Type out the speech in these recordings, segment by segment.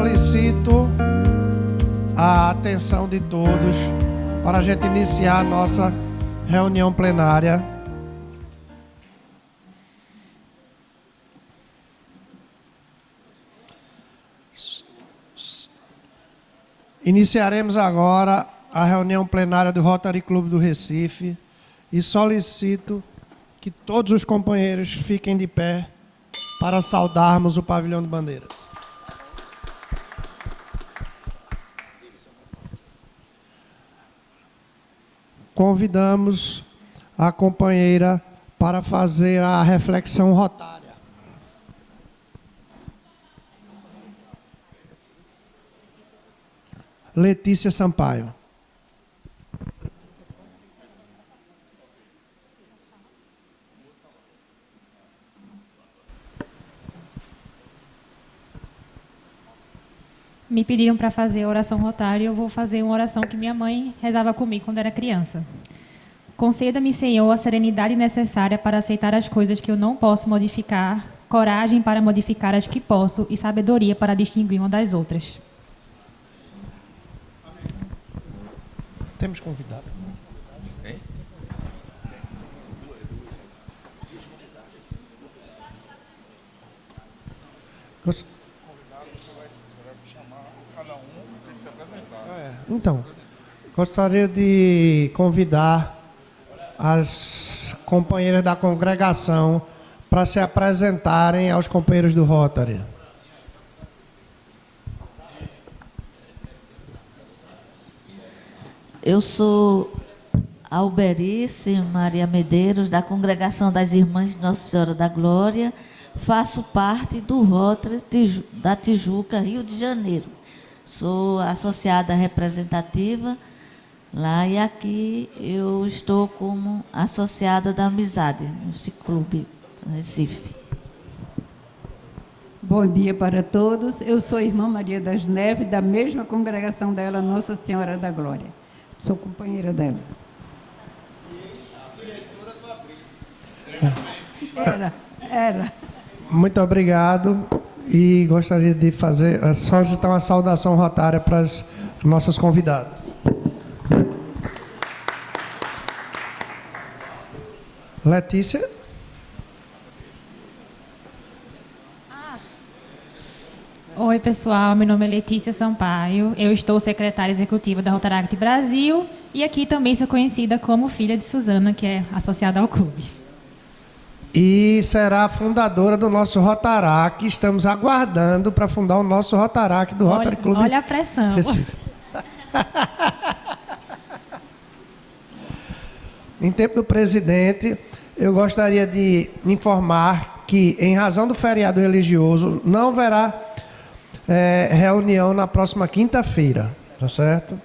solicito a atenção de todos para a gente iniciar a nossa reunião plenária. Iniciaremos agora a reunião plenária do Rotary Clube do Recife e solicito que todos os companheiros fiquem de pé para saudarmos o pavilhão de bandeiras. Convidamos a companheira para fazer a reflexão rotária. Letícia Sampaio. Me pediram para fazer a oração rotária e eu vou fazer uma oração que minha mãe rezava comigo quando era criança. Conceda-me, Senhor, a serenidade necessária para aceitar as coisas que eu não posso modificar, coragem para modificar as que posso e sabedoria para distinguir uma das outras. Temos convidado. Então, gostaria de convidar as companheiras da congregação para se apresentarem aos companheiros do Rotary. Eu sou Alberice Maria Medeiros, da Congregação das Irmãs de Nossa Senhora da Glória. Faço parte do Rotary da Tijuca, Rio de Janeiro. Sou associada representativa lá e aqui eu estou como associada da Amizade, nesse clube Recife. Bom dia para todos. Eu sou a irmã Maria das Neves, da mesma congregação dela, Nossa Senhora da Glória. Sou companheira dela. Era. Muito obrigado. E gostaria de solicitar uma saudação rotária para as nossas convidadas. Letícia. Oi, pessoal. Meu nome é Letícia Sampaio. Eu estou secretária executiva da Rotaract Brasil e aqui também sou conhecida como filha de Suzana, que é associada ao clube. E será a fundadora do nosso Rotaract. Estamos aguardando para fundar o nosso Rotaract do Rotary Clube. Olha a pressão. Recife. Em tempo do presidente, eu gostaria de informar que, em razão do feriado religioso, não haverá reunião na próxima quinta-feira, tá certo?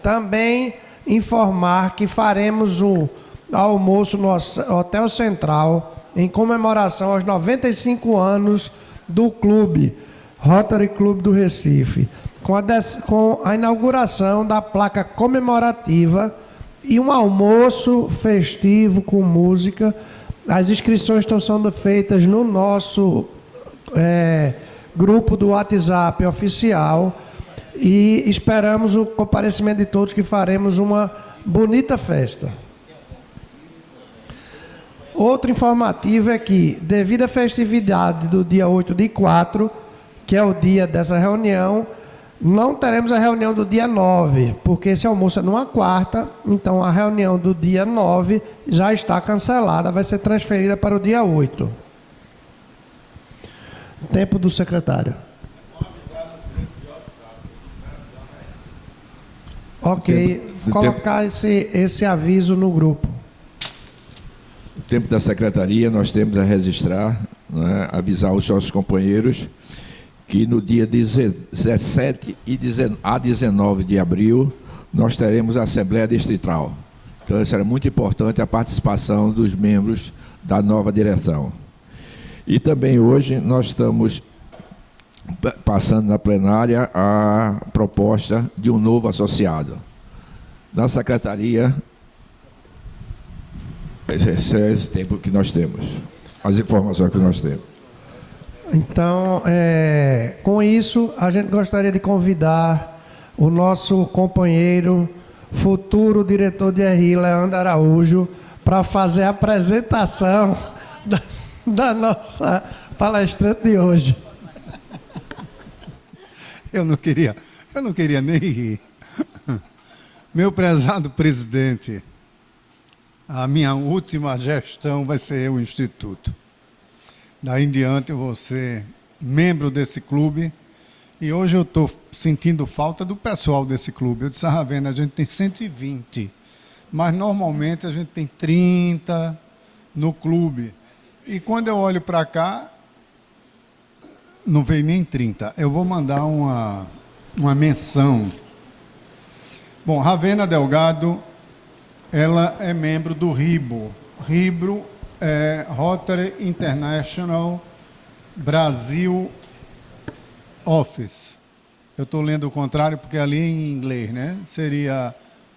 Também informar que faremos um almoço no Hotel Central em comemoração aos 95 anos do clube Rotary Clube do Recife, com a inauguração da placa comemorativa e um almoço festivo com música. As inscrições estão sendo feitas no nosso grupo do WhatsApp oficial e esperamos o comparecimento de todos, que faremos uma bonita festa. Outro informativo é que, devido à festividade do dia 8/4, que é o dia dessa reunião, não teremos a reunião do dia 9, porque esse almoço é numa quarta, então a reunião do dia 9 já está cancelada, vai ser transferida para o dia 8. Tempo do secretário. Ok, colocar esse aviso no grupo. No tempo da secretaria, nós temos a registrar, né, avisar os nossos companheiros que no dia 17 a 19 de abril nós teremos a Assembleia Distrital. Então, será muito importante a participação dos membros da nova direção. E também hoje nós estamos passando na plenária a proposta de um novo associado. Na secretaria, esse é o tempo que nós temos, as informações que nós temos. Então, com isso, a gente gostaria de convidar o nosso companheiro, futuro diretor de RI, Leandro Araújo, para fazer a apresentação da nossa palestrante de hoje. Eu não queria nem rir. Meu prezado presidente, a minha última gestão vai ser o Instituto. Daí em diante eu vou ser membro desse clube e hoje eu estou sentindo falta do pessoal desse clube. Eu disse, Ravena, a gente tem 120, mas normalmente a gente tem 30 no clube. E quando eu olho para cá, não veio nem 30. Eu vou mandar uma menção. Bom, Ravena Delgado, ela é membro do RIBO. RIBO é Rotary International Brasil Office. Eu estou lendo o contrário porque ali é em inglês, né? Seria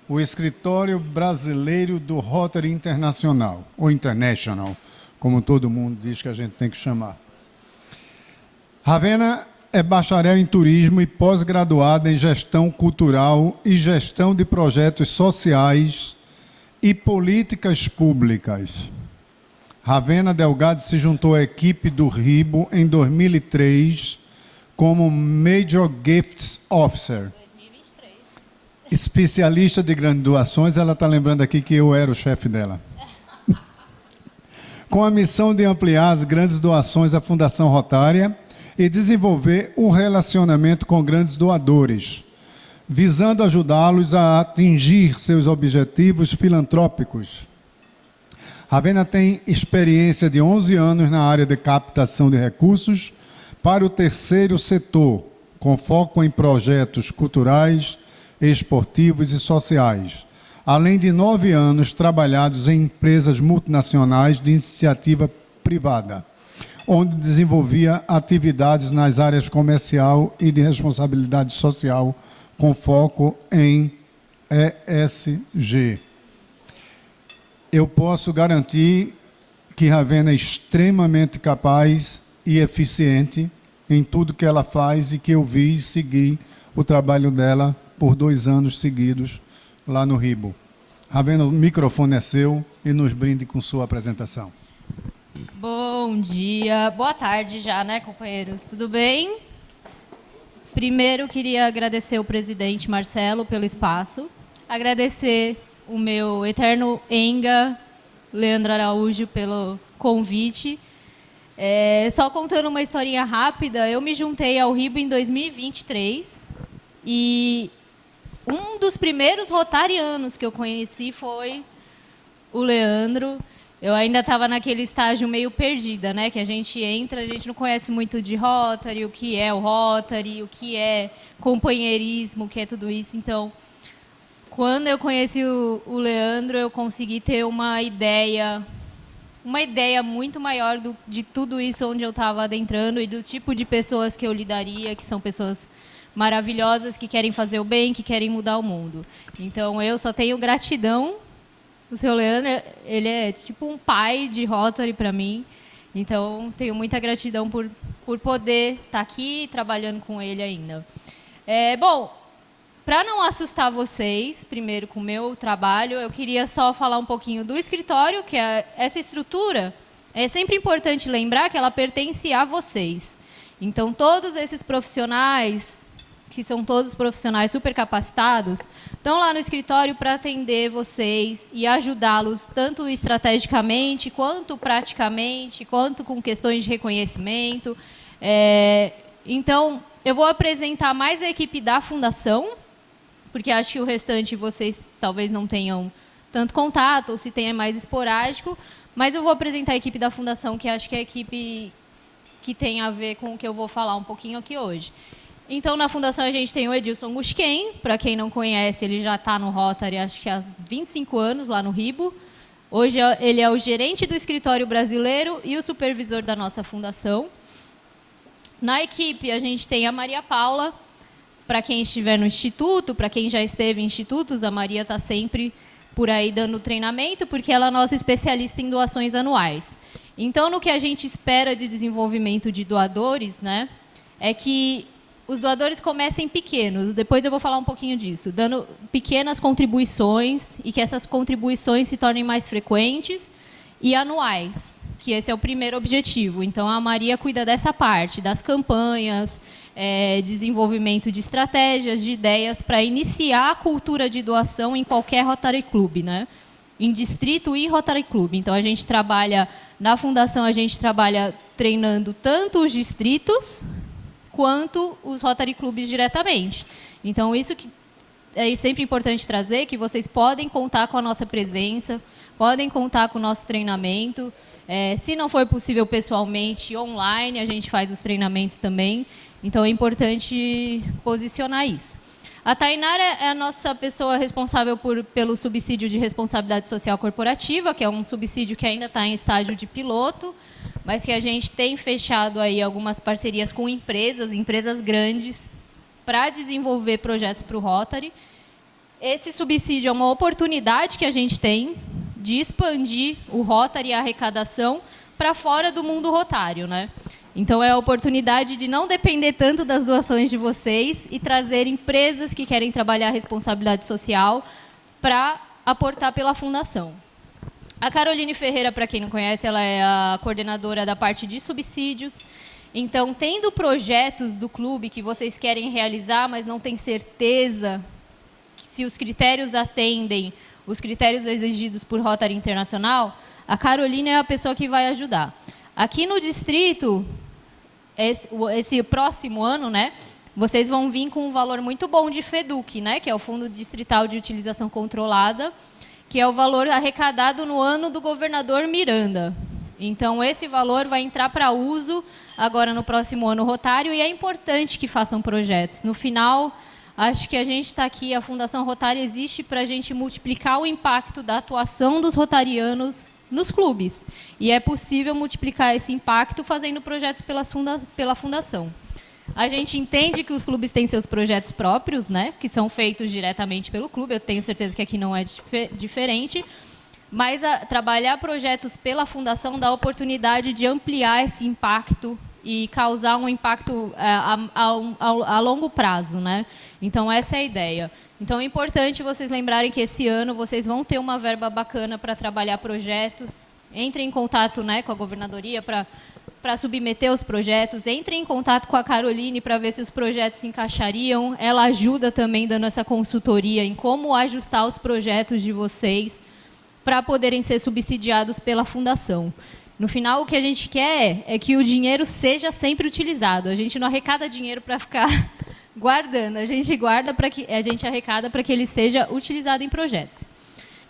o Escritório Brasileiro do Rotary Internacional, ou International, como todo mundo diz que a gente tem que chamar. Ravena é bacharel em turismo e pós-graduada em gestão cultural e gestão de projetos sociais e políticas públicas. Ravena Delgado se juntou à equipe do RIBO em 2003 como Major Gifts Officer. 2023. Especialista de grandes doações, ela está lembrando aqui que eu era o chefe dela. Com a missão de ampliar as grandes doações à Fundação Rotária e desenvolver um relacionamento com grandes doadores, visando ajudá-los a atingir seus objetivos filantrópicos. Ravena tem experiência de 11 anos na área de captação de recursos para o terceiro setor, com foco em projetos culturais, esportivos e sociais, além de 9 anos trabalhados em empresas multinacionais de iniciativa privada, onde desenvolvia atividades nas áreas comercial e de responsabilidade social, com foco em ESG. Eu posso garantir que Ravena é extremamente capaz e eficiente em tudo que ela faz e que eu vi seguir o trabalho dela por 2 anos seguidos lá no RIBO. Ravena, o microfone é seu e nos brinde com sua apresentação. Bom dia, boa tarde já, né, companheiros? Tudo bem? Primeiro, queria agradecer o presidente Marcelo pelo espaço, agradecer o meu eterno Enga, Leandro Araújo, pelo convite. Só contando uma historinha rápida, eu me juntei ao RIBO em 2023 e um dos primeiros rotarianos que eu conheci foi o Leandro. Eu ainda estava naquele estágio meio perdida, né? Que a gente entra, a gente não conhece muito de Rotary, o que é o Rotary, o que é companheirismo, o que é tudo isso. Então, quando eu conheci o Leandro, eu consegui ter uma ideia muito maior de tudo isso onde eu estava adentrando e do tipo de pessoas que eu lidaria, que são pessoas maravilhosas, que querem fazer o bem, que querem mudar o mundo. Então, eu só tenho gratidão. O seu Leandro, ele é tipo um pai de Rotary para mim. Então, tenho muita gratidão por poder estar aqui trabalhando com ele ainda. Bom, para não assustar vocês, primeiro com o meu trabalho, eu queria só falar um pouquinho do escritório, que essa estrutura, é sempre importante lembrar que ela pertence a vocês. Então, todos esses profissionais, que são todos profissionais super capacitados, estão lá no escritório para atender vocês e ajudá-los tanto estrategicamente, quanto praticamente, quanto com questões de reconhecimento. Então, eu vou apresentar mais a equipe da Fundação, porque acho que o restante vocês talvez não tenham tanto contato, ou se tem é mais esporádico, mas eu vou apresentar a equipe da Fundação, que acho que é a equipe que tem a ver com o que eu vou falar um pouquinho aqui hoje. Então, na Fundação, a gente tem o Edilson Gusquen. Para quem não conhece, ele já está no Rotary, acho que há 25 anos, lá no RIBO. Hoje, ele é o gerente do escritório brasileiro e o supervisor da nossa Fundação. Na equipe, a gente tem a Maria Paula. Para quem estiver no Instituto, para quem já esteve em institutos, a Maria está sempre por aí dando treinamento, porque ela é a nossa especialista em doações anuais. Então, no que a gente espera de desenvolvimento de doadores, né, é que os doadores comecem pequenos, depois eu vou falar um pouquinho disso, dando pequenas contribuições e que essas contribuições se tornem mais frequentes e anuais, que esse é o primeiro objetivo. Então, a Maria cuida dessa parte, das campanhas, desenvolvimento de estratégias, de ideias para iniciar a cultura de doação em qualquer Rotary Club, né? Em distrito e Rotary Club. Então, a gente trabalha, na Fundação, a gente trabalha treinando tanto os distritos quanto os Rotary Clubs diretamente. Então, isso que é sempre importante trazer, que vocês podem contar com a nossa presença, podem contar com o nosso treinamento. Se não for possível pessoalmente, online, a gente faz os treinamentos também. Então, é importante posicionar isso. A Tainara é a nossa pessoa responsável pelo subsídio de responsabilidade social corporativa, que é um subsídio que ainda está em estágio de piloto, mas que a gente tem fechado aí algumas parcerias com empresas grandes, para desenvolver projetos para o Rotary. Esse subsídio é uma oportunidade que a gente tem de expandir o Rotary e a arrecadação para fora do mundo rotário, né? Então, é a oportunidade de não depender tanto das doações de vocês e trazer empresas que querem trabalhar a responsabilidade social para aportar pela Fundação. A Caroline Ferreira, para quem não conhece, ela é a coordenadora da parte de subsídios. Então, tendo projetos do clube que vocês querem realizar, mas não tem certeza se os critérios atendem os critérios exigidos por Rotary Internacional, a Caroline é a pessoa que vai ajudar. Aqui no distrito, esse próximo ano, né, vocês vão vir com um valor muito bom de FEDUC, né, que é o Fundo Distrital de Utilização Controlada, que é o valor arrecadado no ano do governador Miranda. Então, esse valor vai entrar para uso agora no próximo ano rotário, e é importante que façam projetos. No final, acho que a gente está aqui, a Fundação Rotary existe para a gente multiplicar o impacto da atuação dos rotarianos nos clubes. E é possível multiplicar esse impacto fazendo projetos pela Fundação. A gente entende que os clubes têm seus projetos próprios, né, que são feitos diretamente pelo clube. Eu tenho certeza que aqui não é diferente. Mas trabalhar projetos pela Fundação dá a oportunidade de ampliar esse impacto e causar um impacto a longo prazo, né? Então, essa é a ideia. Então, é importante vocês lembrarem que esse ano vocês vão ter uma verba bacana para trabalhar projetos. Entrem em contato, né, com a governadoria para submeter os projetos. Entrem em contato com a Caroline para ver se os projetos se encaixariam. Ela ajuda também dando essa consultoria em como ajustar os projetos de vocês para poderem ser subsidiados pela Fundação. No final, o que a gente quer é que o dinheiro seja sempre utilizado. A gente não arrecada dinheiro para ficar guardando. A gente arrecada para que ele seja utilizado em projetos.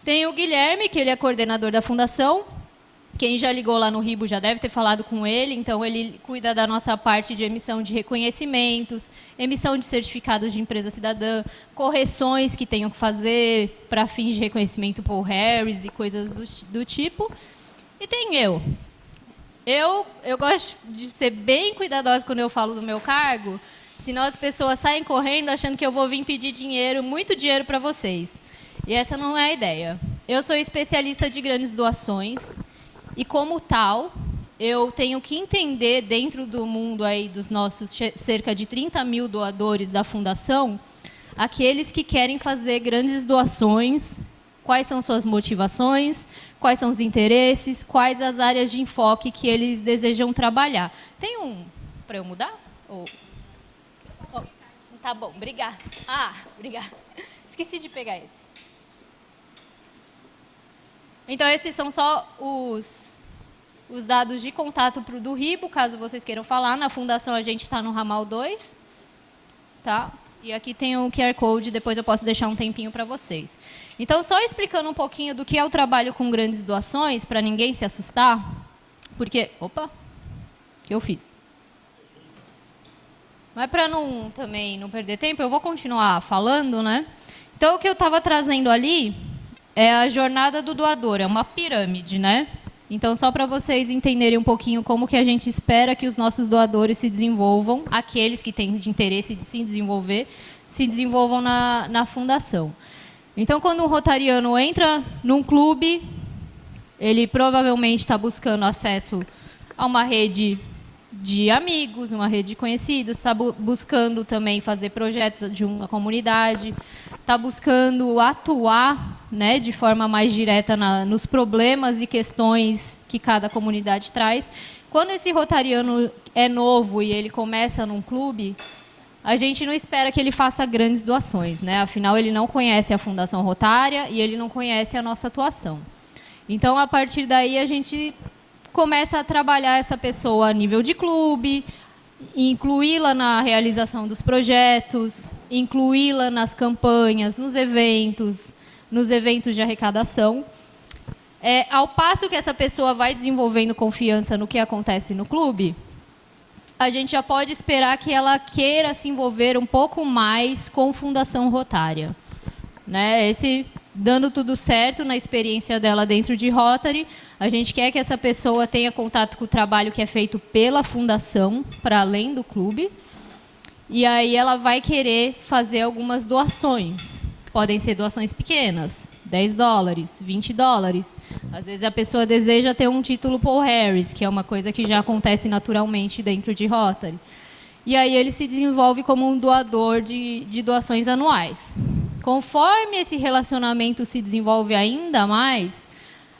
Tem o Guilherme, que ele é coordenador da Fundação. Quem já ligou lá no Ribo já deve ter falado com ele. Então, ele cuida da nossa parte de emissão de reconhecimentos, emissão de certificados de empresa cidadã, correções que tenham que fazer para fins de reconhecimento Paul Harris e coisas do tipo. E tem eu. Eu gosto de ser bem cuidadosa quando eu falo do meu cargo, senão as pessoas saem correndo achando que eu vou vir pedir dinheiro, muito dinheiro para vocês. E essa não é a ideia. Eu sou especialista de grandes doações e, como tal, eu tenho que entender, dentro do mundo aí dos nossos cerca de 30 mil doadores da Fundação, aqueles que querem fazer grandes doações, quais são suas motivações, quais são os interesses, quais as áreas de enfoque que eles desejam trabalhar. Tem um para eu mudar? Tá bom, obrigada. Obrigada. Esqueci de pegar esse. Então, esses são só os dados de contato do Ribo, caso vocês queiram falar. Na Fundação, a gente está no ramal 2. Tá? E aqui tem o QR Code, depois eu posso deixar um tempinho para vocês. Então, só explicando um pouquinho do que é o trabalho com grandes doações, para ninguém se assustar, porque... Opa! O que eu fiz? Mas para também não perder tempo, eu vou continuar falando, né? Então, o que eu estava trazendo ali é a jornada do doador, é uma pirâmide, né? Então, só para vocês entenderem um pouquinho como que a gente espera que os nossos doadores se desenvolvam, aqueles que têm de interesse de se desenvolvam na Fundação. Então, quando um rotariano entra num clube, ele provavelmente está buscando acesso a uma rede de amigos, uma rede de conhecidos, está buscando também fazer projetos de uma comunidade, está buscando atuar, né, de forma mais direta nos problemas e questões que cada comunidade traz. Quando esse rotariano é novo e ele começa num clube, a gente não espera que ele faça grandes doações, né? Afinal, ele não conhece a Fundação Rotária e ele não conhece a nossa atuação. Então, a partir daí, a gente começa a trabalhar essa pessoa a nível de clube, incluí-la na realização dos projetos, incluí-la nas campanhas, nos eventos de arrecadação. Ao passo que essa pessoa vai desenvolvendo confiança no que acontece no clube, a gente já pode esperar que ela queira se envolver um pouco mais com Fundação Rotária, né? Dando tudo certo na experiência dela dentro de Rotary, a gente quer que essa pessoa tenha contato com o trabalho que é feito pela Fundação, para além do clube, e aí ela vai querer fazer algumas doações. Podem ser doações pequenas, $10, $20. Às vezes a pessoa deseja ter um título Paul Harris, que é uma coisa que já acontece naturalmente dentro de Rotary. E aí ele se desenvolve como um doador de doações anuais. Conforme esse relacionamento se desenvolve ainda mais,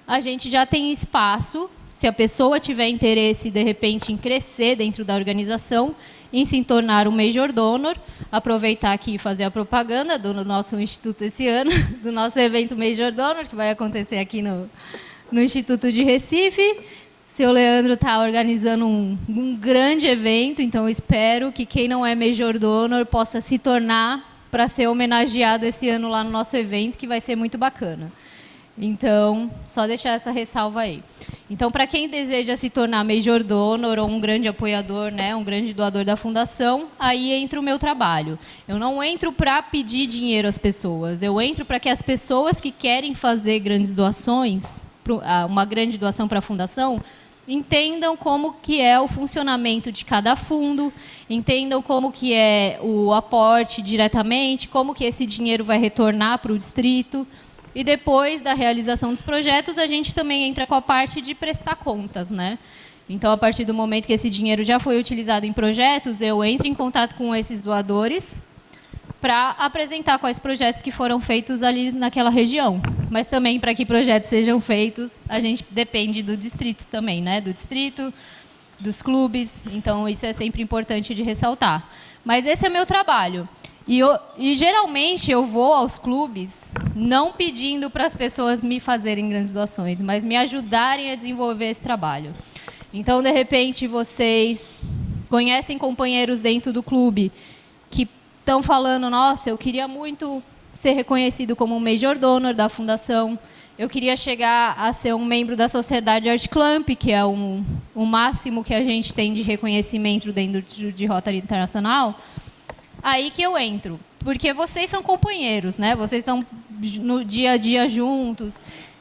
a gente já tem espaço, se a pessoa tiver interesse, de repente, em crescer dentro da organização, em se tornar um Major Donor, aproveitar aqui e fazer a propaganda do nosso instituto esse ano, do nosso evento Major Donor, que vai acontecer aqui no Instituto de Recife. O seu Leandro está organizando um grande evento, então eu espero que quem não é Major Donor possa se tornar para ser homenageado esse ano lá no nosso evento, que vai ser muito bacana. Então, só deixar essa ressalva aí. Então, para quem deseja se tornar Major Donor ou um grande apoiador, né, um grande doador da Fundação, aí entra o meu trabalho. Eu não entro para pedir dinheiro às pessoas, eu entro para que as pessoas que querem fazer grandes doações, uma grande doação para a Fundação, entendam como que é o funcionamento de cada fundo, entendam como que é o aporte diretamente, como que esse dinheiro vai retornar para o distrito. E depois da realização dos projetos, a gente também entra com a parte de prestar contas, né? Então, a partir do momento que esse dinheiro já foi utilizado em projetos, eu entro em contato com esses doadores para apresentar quais projetos que foram feitos ali naquela região. Mas também, para que projetos sejam feitos, a gente depende do distrito também, né? Do distrito, dos clubes. Então, isso é sempre importante de ressaltar. Mas esse é meu trabalho. E geralmente eu vou aos clubes não pedindo para as pessoas me fazerem grandes doações, mas me ajudarem a desenvolver esse trabalho. Então, de repente, vocês conhecem companheiros dentro do clube que estão falando, nossa, eu queria muito ser reconhecido como um Major Donor da Fundação, eu queria chegar a ser um membro da Sociedade Art Club, que é o máximo que a gente tem de reconhecimento dentro de Rotary Internacional. Aí que eu entro, porque vocês são companheiros, né? Vocês estão no dia a dia juntos.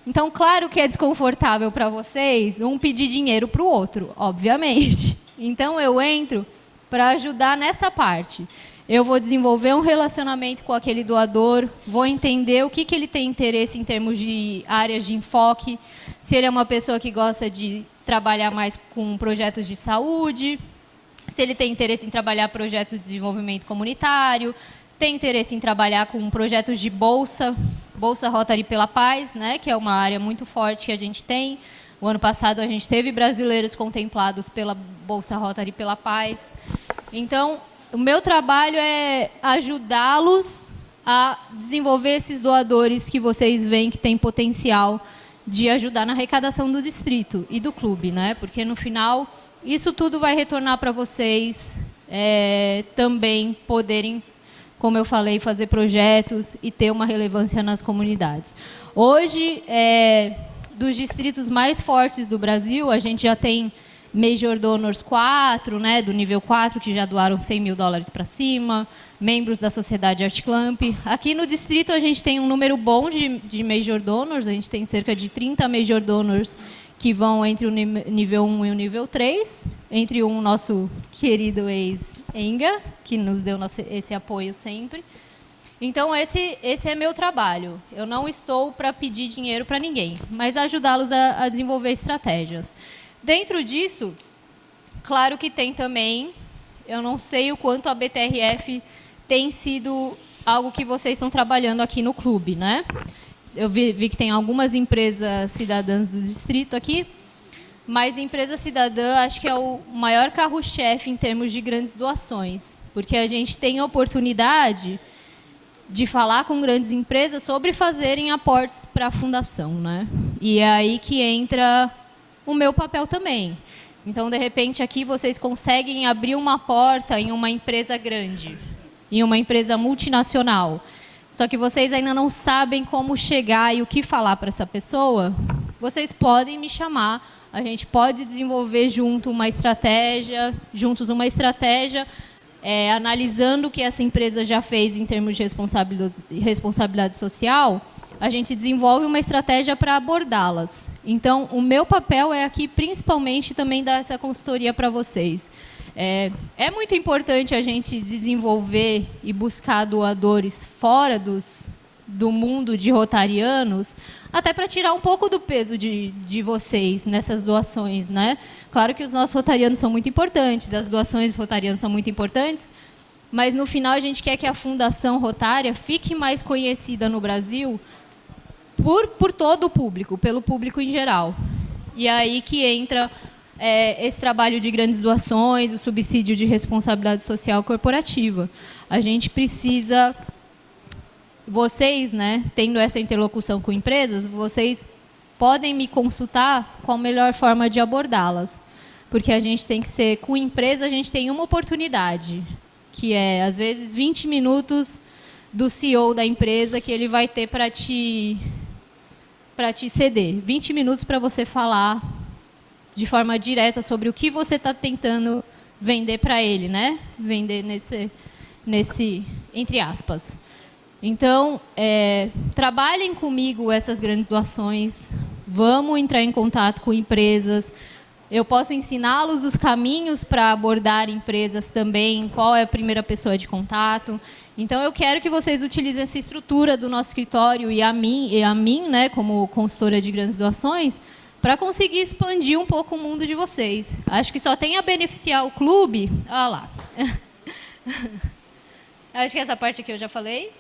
Então, claro que é desconfortável para vocês um pedir dinheiro para o outro, obviamente. Então, eu entro para ajudar nessa parte. Eu vou desenvolver um relacionamento com aquele doador, vou entender o que ele tem interesse em termos de áreas de enfoque, se ele é uma pessoa que gosta de trabalhar mais com projetos de saúde, se ele tem interesse em trabalhar projetos de desenvolvimento comunitário, tem interesse em trabalhar com projetos de Bolsa Rotary pela Paz, né, que é uma área muito forte que a gente tem. O ano passado a gente teve brasileiros contemplados pela Bolsa Rotary pela Paz. Então, o meu trabalho é ajudá-los a desenvolver esses doadores que vocês veem que têm potencial de ajudar na arrecadação do distrito e do clube, né? Porque, no final, isso tudo vai retornar para vocês também poderem, como eu falei, fazer projetos e ter uma relevância nas comunidades. Hoje, dos distritos mais fortes do Brasil, a gente já tem Major Donors 4, né, do nível 4, que já doaram $100 mil para cima, membros da Sociedade Art Club. Aqui no distrito, a gente tem um número bom de Major Donors, a gente tem cerca de 30 Major Donors que vão entre o nível 1 e o nível 3, entre o nosso querido ex-Enga, que nos deu esse apoio sempre. Então, esse é meu trabalho. Eu não estou para pedir dinheiro para ninguém, mas ajudá-los a desenvolver estratégias. Dentro disso, claro que tem também, eu não sei o quanto a BTRF tem sido algo que vocês estão trabalhando aqui no clube, né? Eu vi que tem algumas empresas cidadãs do distrito aqui, mas empresa cidadã acho que é o maior carro-chefe em termos de grandes doações, porque a gente tem a oportunidade de falar com grandes empresas sobre fazerem aportes para a fundação, né? E é aí que entra o meu papel também. Então, de repente, aqui vocês conseguem abrir uma porta em uma empresa grande, em uma empresa multinacional. Só que vocês ainda não sabem como chegar e o que falar para essa pessoa. Vocês podem me chamar. A gente pode desenvolver juntos uma estratégia, analisando o que essa empresa já fez em termos de responsabilidade social, a gente desenvolve uma estratégia para abordá-las. Então, o meu papel é aqui, principalmente, também dar essa consultoria para vocês. É muito importante a gente desenvolver e buscar doadores fora do mundo de rotarianos, até para tirar um pouco do peso de vocês nessas doações, né? Claro que os nossos rotarianos são muito importantes, as doações dos rotarianos são muito importantes, mas, no final, a gente quer que a Fundação Rotária fique mais conhecida no Brasil por todo o público, pelo público em geral. E aí que entra esse trabalho de grandes doações, o subsídio de responsabilidade social corporativa. A gente precisa... Vocês, né, tendo essa interlocução com empresas, vocês podem me consultar qual a melhor forma de abordá-las. Porque a gente tem que ser... Com empresa, a gente tem uma oportunidade, que é, às vezes, 20 minutos do CEO da empresa que ele vai ter para te ceder. 20 minutos para você falar de forma direta sobre o que você está tentando vender para ele, né? Vender nesse entre aspas. Então, trabalhem comigo essas grandes doações, vamos entrar em contato com empresas, eu posso ensiná-los os caminhos para abordar empresas também, qual é a primeira pessoa de contato. Então, eu quero que vocês utilizem essa estrutura do nosso escritório e a mim, né, como consultora de grandes doações, para conseguir expandir um pouco o mundo de vocês. Acho que só tem a beneficiar o clube... Olha lá. Acho que essa parte aqui eu já falei.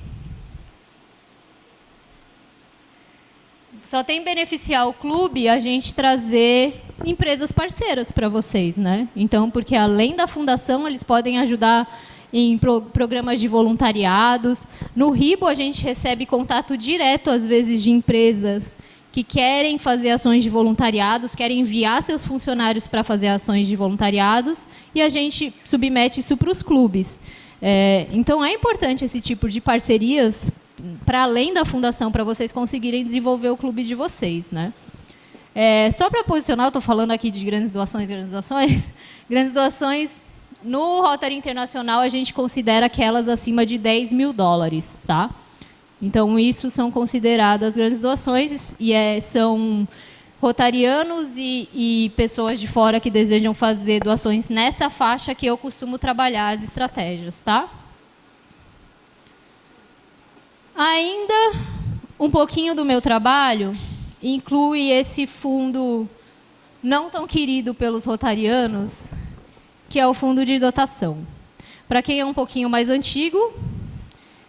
Só tem beneficiar o clube a gente trazer empresas parceiras para vocês, né? Então, porque além da fundação, eles podem ajudar em programas de voluntariados. No RIBO, a gente recebe contato direto, às vezes, de empresas que querem fazer ações de voluntariados, querem enviar seus funcionários para fazer ações de voluntariados, e a gente submete isso para os clubes. Então, é importante esse tipo de parcerias para além da fundação, para vocês conseguirem desenvolver o clube de vocês, né? Só para posicionar, eu estou falando aqui de grandes doações. Grandes doações, no Rotary Internacional, a gente considera aquelas acima de $10 mil, tá? Então, isso são consideradas grandes doações e são rotarianos e pessoas de fora que desejam fazer doações nessa faixa que eu costumo trabalhar as estratégias, tá? Ainda um pouquinho do meu trabalho inclui esse fundo não tão querido pelos rotarianos, que é o fundo de dotação. Para quem é um pouquinho mais antigo,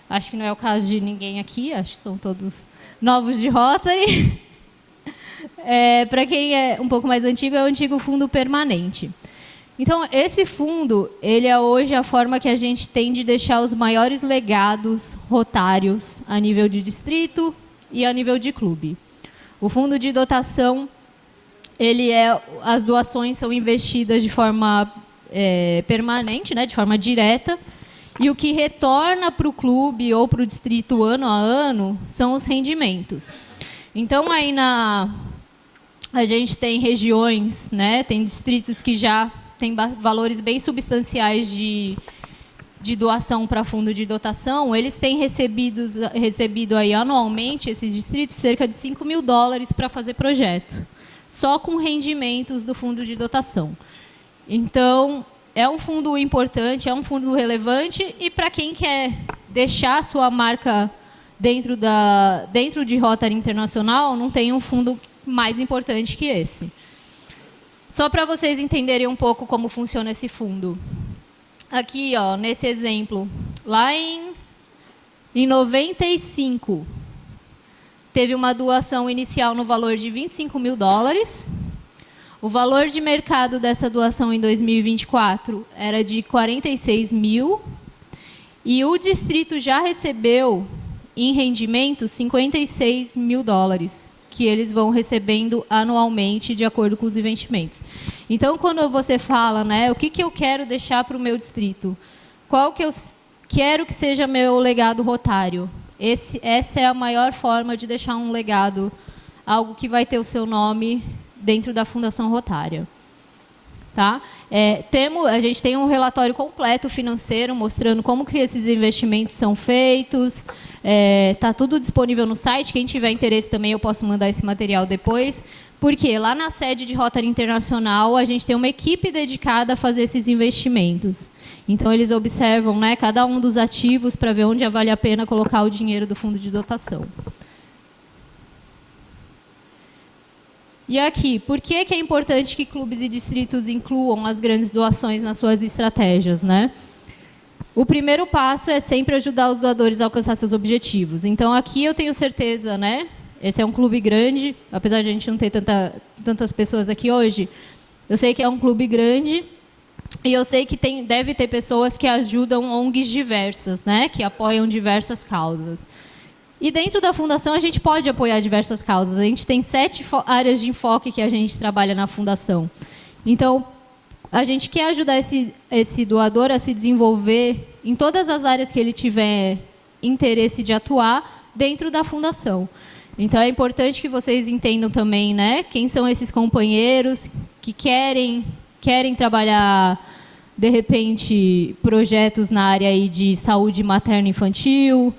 acho que não é o caso de ninguém aqui, acho que são todos novos de Rotary. Para quem é um pouco mais antigo, é o antigo fundo permanente. Então, esse fundo, ele é hoje a forma que a gente tem de deixar os maiores legados rotários a nível de distrito e a nível de clube. O fundo de dotação, as doações são investidas de forma permanente, né, de forma direta, e o que retorna para o clube ou para o distrito ano a ano são os rendimentos. Então, aí a gente tem regiões, né, tem distritos que já tem valores bem substanciais de doação para fundo de dotação. Eles têm recebido aí anualmente, esses distritos, cerca de $5 mil para fazer projeto, só com rendimentos do fundo de dotação. Então, é um fundo importante, é um fundo relevante, e para quem quer deixar a sua marca dentro de Rotary Internacional, não tem um fundo mais importante que esse. Só para vocês entenderem um pouco como funciona esse fundo. Aqui, ó, nesse exemplo, lá em 95, teve uma doação inicial no valor de $25 mil. O valor de mercado dessa doação em 2024 era de 46 mil. E o distrito já recebeu, em rendimento, $56 mil, que eles vão recebendo anualmente de acordo com os investimentos. Então, quando você fala, né, o que eu quero deixar para o meu distrito, qual que eu quero que seja meu legado rotário, essa é a maior forma de deixar um legado, algo que vai ter o seu nome dentro da Fundação Rotária. Tá? A gente tem um relatório completo financeiro mostrando como que esses investimentos são feitos. Está tudo disponível no site. Quem tiver interesse também, eu posso mandar esse material depois. Porque lá na sede de Rotary Internacional, a gente tem uma equipe dedicada a fazer esses investimentos. Então, eles observam, né, cada um dos ativos para ver onde vale a pena colocar o dinheiro do fundo de dotação. E aqui, por que é importante que clubes e distritos incluam as grandes doações nas suas estratégias, né? O primeiro passo é sempre ajudar os doadores a alcançar seus objetivos. Então, aqui eu tenho certeza, né? Esse é um clube grande, apesar de a gente não ter tantas pessoas aqui hoje, eu sei que é um clube grande e eu sei que deve ter pessoas que ajudam ONGs diversas, né? Que apoiam diversas causas. E dentro da Fundação, a gente pode apoiar diversas causas. A gente tem 7 áreas de enfoque que a gente trabalha na Fundação. Então, a gente quer ajudar esse doador a se desenvolver em todas as áreas que ele tiver interesse de atuar dentro da Fundação. Então, é importante que vocês entendam também, né, quem são esses companheiros que querem trabalhar, de repente, projetos na área aí de saúde materna e infantil,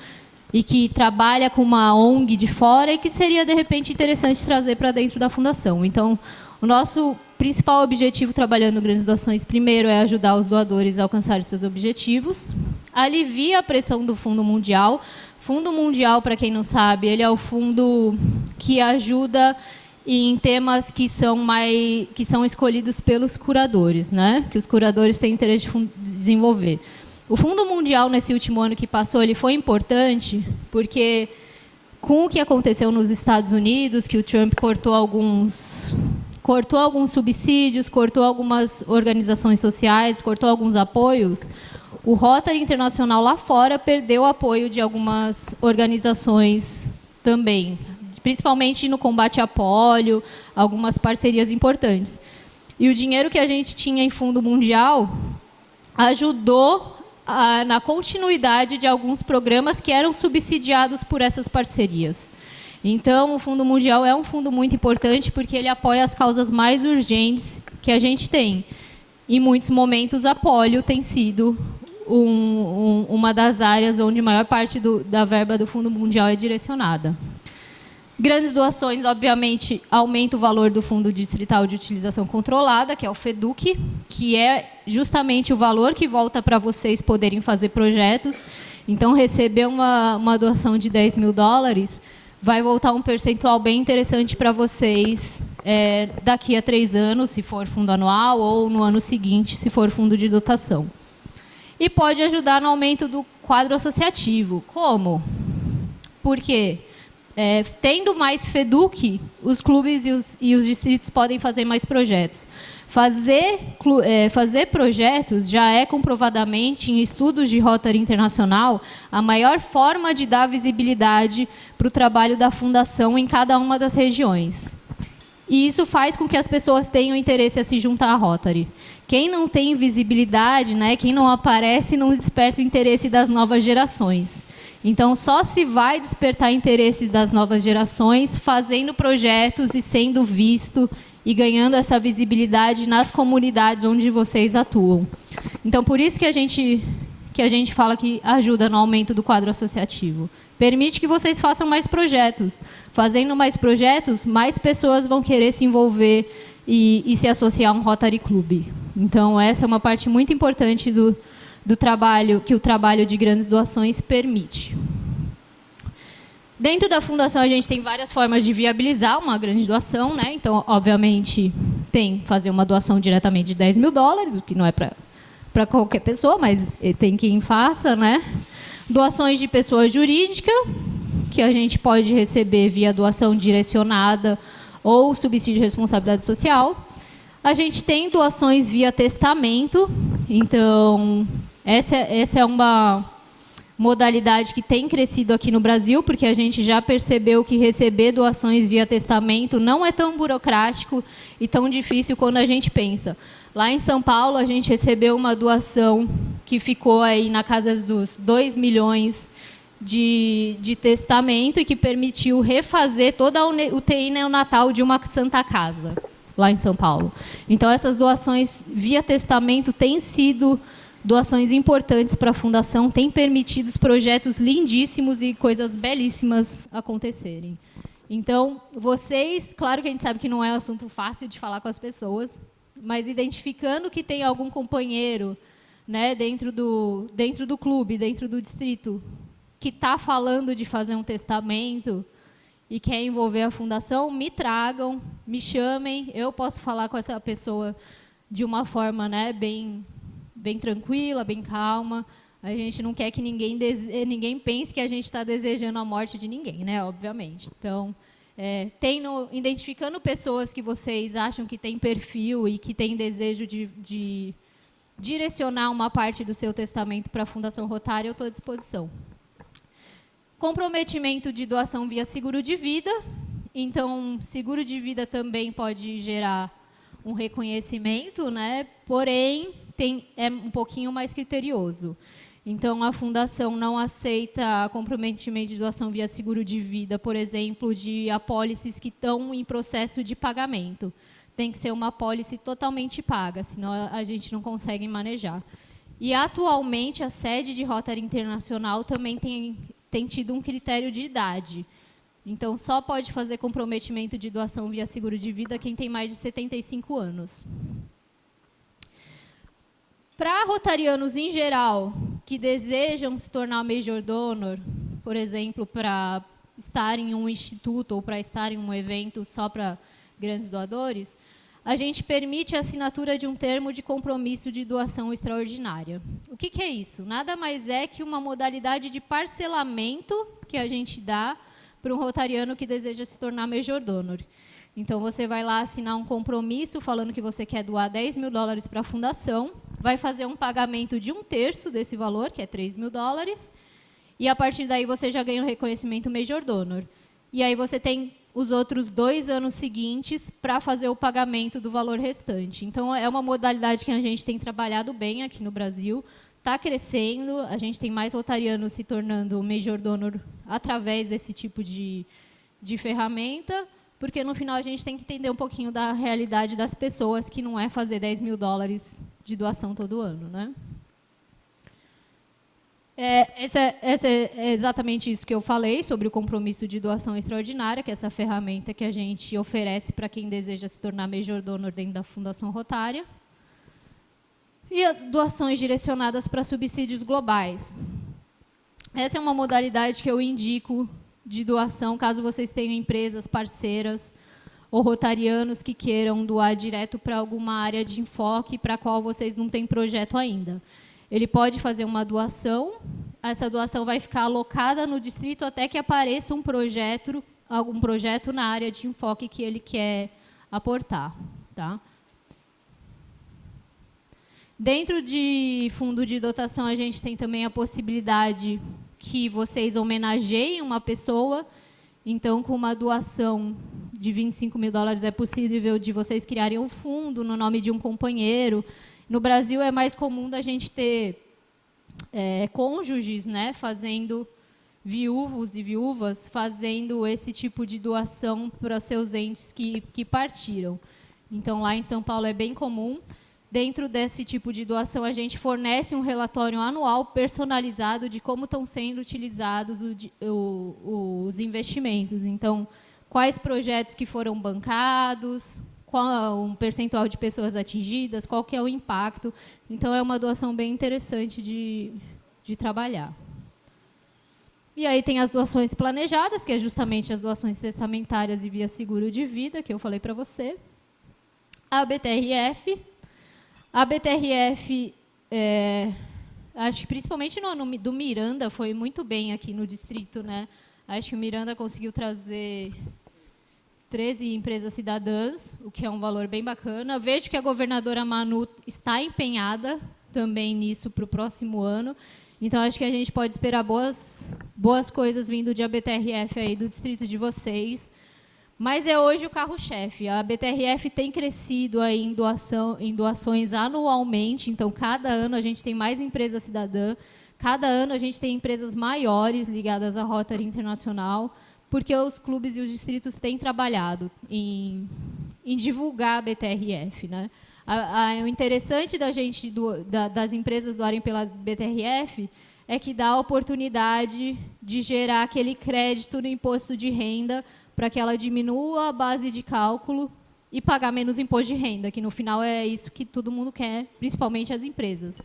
e que trabalha com uma ONG de fora e que seria, de repente, interessante trazer para dentro da Fundação. Então, o nosso principal objetivo trabalhando grandes doações, primeiro, é ajudar os doadores a alcançarem seus objetivos, alivia a pressão do Fundo Mundial. Fundo Mundial, para quem não sabe, ele é o fundo que ajuda em temas que são escolhidos pelos curadores, né? Que os curadores têm interesse de desenvolver. O Fundo Mundial, nesse último ano que passou, ele foi importante porque, com o que aconteceu nos Estados Unidos, que o Trump cortou alguns subsídios, cortou algumas organizações sociais, cortou alguns apoios, o Rotary Internacional lá fora perdeu o apoio de algumas organizações também, principalmente no combate à pólio, algumas parcerias importantes. E o dinheiro que a gente tinha em Fundo Mundial ajudou na continuidade de alguns programas que eram subsidiados por essas parcerias. Então, o Fundo Mundial é um fundo muito importante porque ele apoia as causas mais urgentes que a gente tem. Em muitos momentos, a pólio tem sido uma das áreas onde a maior parte da verba do Fundo Mundial é direcionada. Grandes doações, obviamente, aumentam o valor do Fundo Distrital de Utilização Controlada, que é o FEDUC, que é justamente o valor que volta para vocês poderem fazer projetos. Então, receber uma doação de $10 mil vai voltar um percentual bem interessante para vocês daqui a 3 anos, se for fundo anual, ou no ano seguinte, se for fundo de dotação. E pode ajudar no aumento do quadro associativo. Como? Por quê? Tendo mais FEDUC, os clubes e os distritos podem fazer mais projetos. Fazer projetos já é comprovadamente, em estudos de Rotary Internacional, a maior forma de dar visibilidade para o trabalho da Fundação em cada uma das regiões. E isso faz com que as pessoas tenham interesse a se juntar à Rotary. Quem não tem visibilidade, né, quem não aparece, não desperta o interesse das novas gerações. Então, só se vai despertar interesse das novas gerações fazendo projetos e sendo visto e ganhando essa visibilidade nas comunidades onde vocês atuam. Então, por isso que a gente fala que ajuda no aumento do quadro associativo. Permite que vocês façam mais projetos. Fazendo mais projetos, mais pessoas vão querer se envolver e se associar a um Rotary Club. Então, essa é uma parte muito importante do trabalho que o trabalho de grandes doações permite. Dentro da fundação, a gente tem várias formas de viabilizar uma grande doação, né? Então, obviamente, tem fazer uma doação diretamente de $10 mil, o que não é para qualquer pessoa, mas tem quem faça, né? Doações de pessoa jurídica, que a gente pode receber via doação direcionada ou subsídio de responsabilidade social. A gente tem doações via testamento, então essa é uma modalidade que tem crescido aqui no Brasil, porque a gente já percebeu que receber doações via testamento não é tão burocrático e tão difícil quando a gente pensa. Lá em São Paulo, a gente recebeu uma doação que ficou aí na casa dos 2 milhões de testamento e que permitiu refazer toda a UTI neonatal de uma Santa Casa, lá em São Paulo. Então, essas doações via testamento têm sido doações importantes para a Fundação, têm permitido projetos lindíssimos e coisas belíssimas acontecerem. Então, vocês, claro que a gente sabe que não é um assunto fácil de falar com as pessoas, mas identificando que tem algum companheiro, né, dentro do clube, dentro do distrito, que está falando de fazer um testamento e quer envolver a Fundação, me tragam, me chamem, eu posso falar com essa pessoa de uma forma, né, bem tranquila, bem calma. A gente não quer que ninguém pense que a gente está desejando a morte de ninguém, né? Obviamente. Então, identificando pessoas que vocês acham que têm perfil e que têm desejo de direcionar uma parte do seu testamento para a Fundação Rotária, eu estou à disposição. Comprometimento de doação via seguro de vida. Então, seguro de vida também pode gerar um reconhecimento, né? Porém, é um pouquinho mais criterioso. Então, a Fundação não aceita comprometimento de doação via seguro de vida, por exemplo, de apólices que estão em processo de pagamento. Tem que ser uma apólice totalmente paga, senão a gente não consegue manejar. E, atualmente, a sede de Rotary Internacional também tem tido um critério de idade. Então, só pode fazer comprometimento de doação via seguro de vida quem tem mais de 75 anos. Para rotarianos em geral, que desejam se tornar major donor, por exemplo, para estar em um instituto ou para estar em um evento só para grandes doadores, a gente permite a assinatura de um termo de compromisso de doação extraordinária. O que é isso? Nada mais é que uma modalidade de parcelamento que a gente dá para um rotariano que deseja se tornar major donor. Então, você vai lá assinar um compromisso falando que você quer doar $10 mil para a Fundação, vai fazer um pagamento de 1/3 desse valor, que é $3 mil, e, a partir daí, você já ganha o reconhecimento major donor. E aí, você tem os outros 2 anos seguintes para fazer o pagamento do valor restante. Então, é uma modalidade que a gente tem trabalhado bem aqui no Brasil, está crescendo, a gente tem mais rotarianos se tornando major donor através desse tipo de ferramenta, porque, no final, a gente tem que entender um pouquinho da realidade das pessoas, que não é fazer $10 mil de doação todo ano, né? É exatamente isso que eu falei sobre o compromisso de doação extraordinária, que é essa ferramenta que a gente oferece para quem deseja se tornar major donor dentro da Fundação Rotária. E doações direcionadas para subsídios globais. Essa é uma modalidade que eu indico de doação, caso vocês tenham empresas parceiras ou rotarianos que queiram doar direto para alguma área de enfoque para a qual vocês não têm projeto ainda. Ele pode fazer uma doação, essa doação vai ficar alocada no distrito até que apareça algum projeto na área de enfoque que ele quer aportar. Tá? Dentro de fundo de dotação, a gente tem também a possibilidade que vocês homenageiem uma pessoa. Então, com uma doação de $25 mil é possível de vocês criarem um fundo no nome de um companheiro. No Brasil, é mais comum da gente ter cônjuges, né, viúvos e viúvas, fazendo esse tipo de doação para seus entes que partiram. Então, lá em São Paulo é bem comum. Dentro desse tipo de doação, a gente fornece um relatório anual personalizado de como estão sendo utilizados os investimentos. Então, quais projetos que foram bancados, qual um percentual de pessoas atingidas, qual que é o impacto. Então, é uma doação bem interessante de trabalhar. E aí tem as doações planejadas, que é justamente as doações testamentárias e via seguro de vida, que eu falei para você. A BTRF. A BTRF, acho que principalmente no ano do Miranda, foi muito bem aqui no distrito, né? Acho que o Miranda conseguiu trazer 13 empresas cidadãs, o que é um valor bem bacana. Vejo que a governadora Manu está empenhada também nisso para o próximo ano. Então, acho que a gente pode esperar boas coisas vindo de ABTRF aí do distrito de vocês. Mas é hoje o carro-chefe. A ABTRF tem crescido aí em doações anualmente. Então, cada ano a gente tem mais empresa cidadã. Cada ano a gente tem empresas maiores ligadas à Rotary Internacional, porque os clubes e os distritos têm trabalhado em divulgar a BTRF, né? O interessante das empresas doarem pela BTRF é que dá a oportunidade de gerar aquele crédito no imposto de renda para que ela diminua a base de cálculo e pagar menos imposto de renda, que no final é isso que todo mundo quer, principalmente as empresas.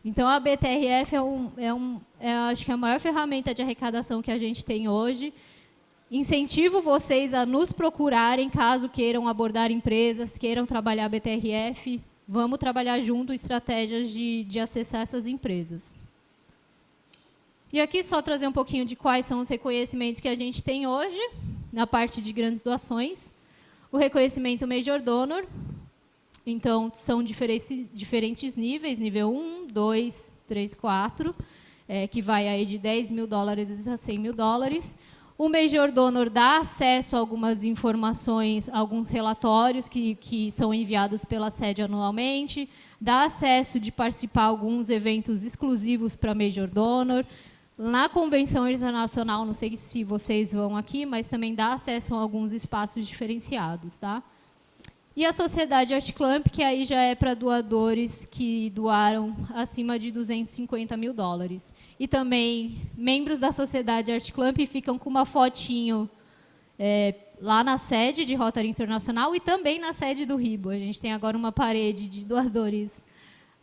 Então, a BTRF acho que é a maior ferramenta de arrecadação que a gente tem hoje. Incentivo vocês a nos procurarem, caso queiram abordar empresas, queiram trabalhar a BTRF. Vamos trabalhar junto estratégias de acessar essas empresas. E aqui só trazer um pouquinho de quais são os reconhecimentos que a gente tem hoje, na parte de grandes doações. O reconhecimento Major Donor. Então, são diferentes níveis, nível 1, 2, 3, 4, que vai aí de $10.000 a $100.000. O Major Donor dá acesso a algumas informações, alguns relatórios que são enviados pela sede anualmente, dá acesso de participar a alguns eventos exclusivos para Major Donor. Na Convenção Internacional, não sei se vocês vão aqui, mas também dá acesso a alguns espaços diferenciados, tá? E a Sociedade Art Clamp, que aí já é para doadores que doaram acima de $250.000. E também, membros da Sociedade Art Clamp ficam com uma fotinho lá na sede de Rotary Internacional e também na sede do RIBO. A gente tem agora uma parede de doadores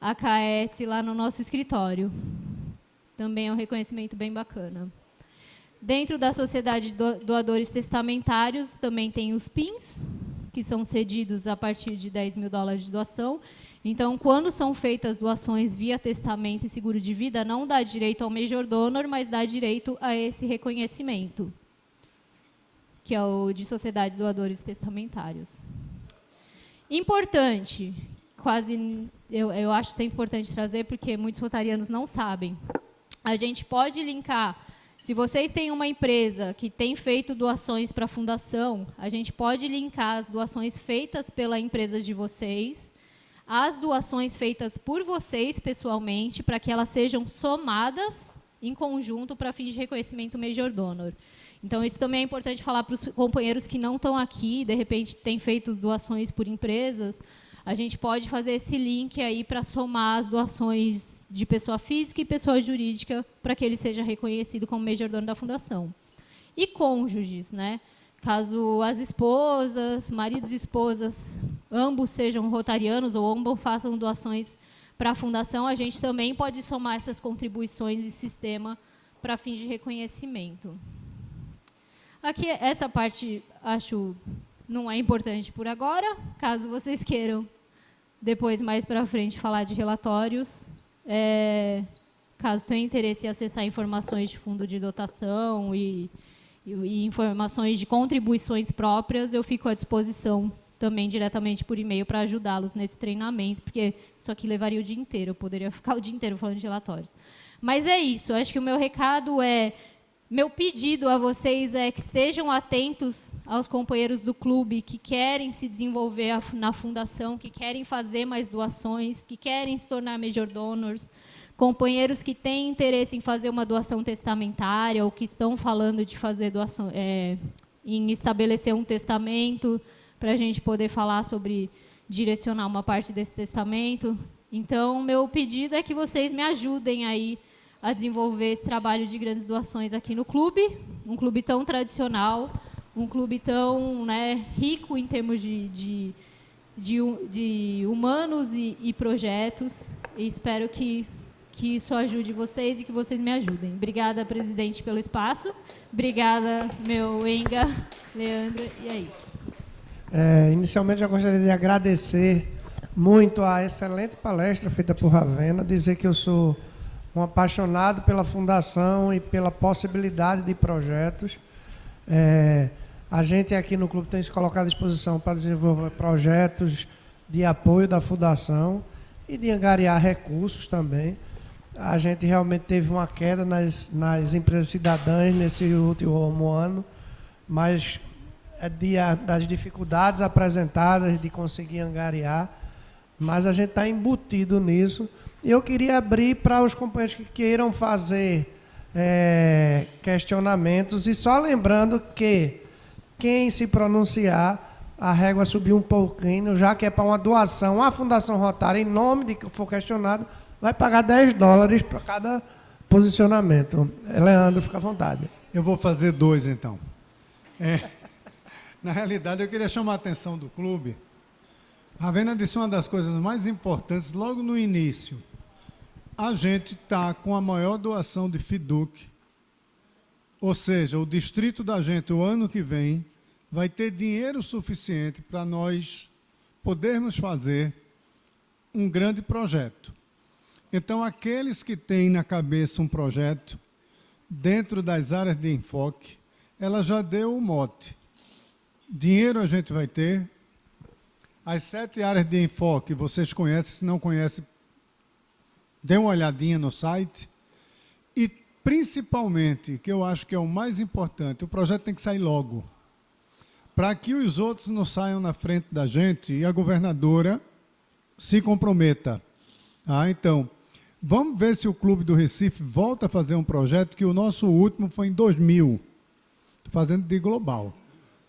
AKS lá no nosso escritório. Também é um reconhecimento bem bacana. Dentro da Sociedade de Doadores Testamentários, também tem os PINs, que são cedidos a partir de $10.000 de doação. Então, quando são feitas doações via testamento e seguro de vida, não dá direito ao Major Donor, mas dá direito a esse reconhecimento, que é o de Sociedade de Doadores Testamentários. Importante, eu acho sempre importante trazer, porque muitos rotarianos não sabem. A gente pode linkar. Se vocês têm uma empresa que tem feito doações para a fundação, a gente pode linkar as doações feitas pela empresa de vocês, as doações feitas por vocês pessoalmente, para que elas sejam somadas em conjunto para fins de reconhecimento Major Donor. Então, isso também é importante falar para os companheiros que não estão aqui, de repente têm feito doações por empresas. A gente pode fazer esse link aí para somar as doações de pessoa física e pessoa jurídica para que ele seja reconhecido como Major Donor da Fundação. E cônjuges, né? Caso as esposas, maridos e esposas, ambos sejam rotarianos ou ambos façam doações para a Fundação, a gente também pode somar essas contribuições e sistema para fins de reconhecimento. Aqui, essa parte, acho, não é importante por agora. Caso vocês queiram, depois, mais para frente, falar de relatórios, caso tenham interesse em acessar informações de fundo de dotação e informações de contribuições próprias, eu fico à disposição também diretamente por e-mail para ajudá-los nesse treinamento, porque isso aqui levaria o dia inteiro, eu poderia ficar o dia inteiro falando de relatórios. Mas é isso, acho que o meu recado meu pedido a vocês é que estejam atentos aos companheiros do clube que querem se desenvolver na fundação, que querem fazer mais doações, que querem se tornar Major Donors, companheiros que têm interesse em fazer uma doação testamentária ou que estão falando de fazer doação, em estabelecer um testamento para a gente poder falar sobre direcionar uma parte desse testamento. Então, meu pedido é que vocês me ajudem aí a desenvolver esse trabalho de grandes doações aqui no clube, um clube tão tradicional, um clube tão rico em termos de de humanos e projetos. E espero que isso ajude vocês e que vocês me ajudem. Obrigada, presidente, pelo espaço. Obrigada, meu Enga, Leandro, e é isso. Inicialmente, eu gostaria de agradecer muito a excelente palestra feita por Ravena, dizer que eu sou um apaixonado pela Fundação e pela possibilidade de projetos. A gente aqui no clube tem se colocado à disposição para desenvolver projetos de apoio da Fundação e de angariar recursos também. A gente realmente teve uma queda nas empresas cidadãs nesse último ano, mas das dificuldades apresentadas de conseguir angariar, mas a gente está embutido nisso. E eu queria abrir para os companheiros que queiram fazer questionamentos, e só lembrando que quem se pronunciar, a régua subiu um pouquinho, já que é para uma doação à Fundação Rotária, em nome de quem for questionado, vai pagar $10 para cada posicionamento. Leandro, fica à vontade. Eu vou fazer 2, então. Na realidade, eu queria chamar a atenção do clube. A Ravena disse uma das coisas mais importantes logo no início. A gente está com a maior doação de FIDUC, ou seja, o distrito da gente, o ano que vem, vai ter dinheiro suficiente para nós podermos fazer um grande projeto. Então, aqueles que têm na cabeça um projeto, dentro das áreas de enfoque, ela já deu o mote. Dinheiro a gente vai ter. As 7 áreas de enfoque, vocês conhecem, se não conhecem, dê uma olhadinha no site. E, principalmente, que eu acho que é o mais importante, o projeto tem que sair logo, para que os outros não saiam na frente da gente e a governadora se comprometa. Então, vamos ver se o Clube do Recife volta a fazer um projeto, que o nosso último foi em 2000. Estou fazendo de global.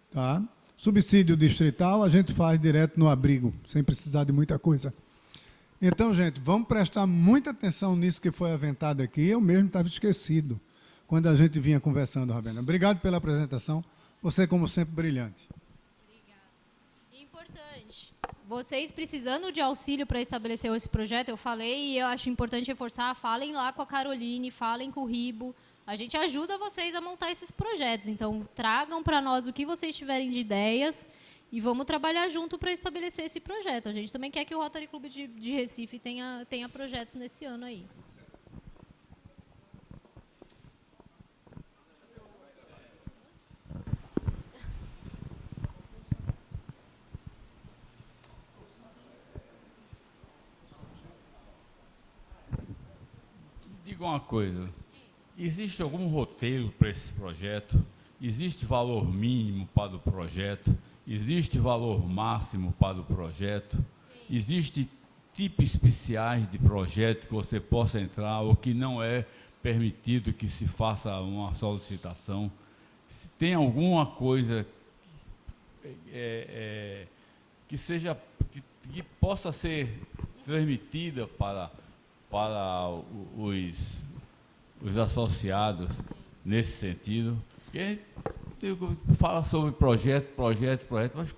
Tá? Subsídio distrital a gente faz direto no abrigo, sem precisar de muita coisa. Então, gente, vamos prestar muita atenção nisso que foi aventado aqui. Eu mesmo estava esquecido quando a gente vinha conversando, Ravena. Obrigado pela apresentação. Você, como sempre, brilhante. Obrigada. Importante. Vocês precisando de auxílio para estabelecer esse projeto, eu falei, e eu acho importante reforçar, falem lá com a Caroline, falem com o Ribo. A gente ajuda vocês a montar esses projetos. Então, tragam para nós o que vocês tiverem de ideias e vamos trabalhar junto para estabelecer esse projeto. A gente também quer que o Rotary Clube de Recife tenha projetos nesse ano aí. Diga uma coisa, existe algum roteiro para esse projeto? Existe valor mínimo para o projeto? Existe valor máximo para o projeto? Existe tipos especiais de projeto que você possa entrar ou que não é permitido que se faça uma solicitação? Se tem alguma coisa que possa ser transmitida para os associados nesse sentido, porque fala sobre projeto, mas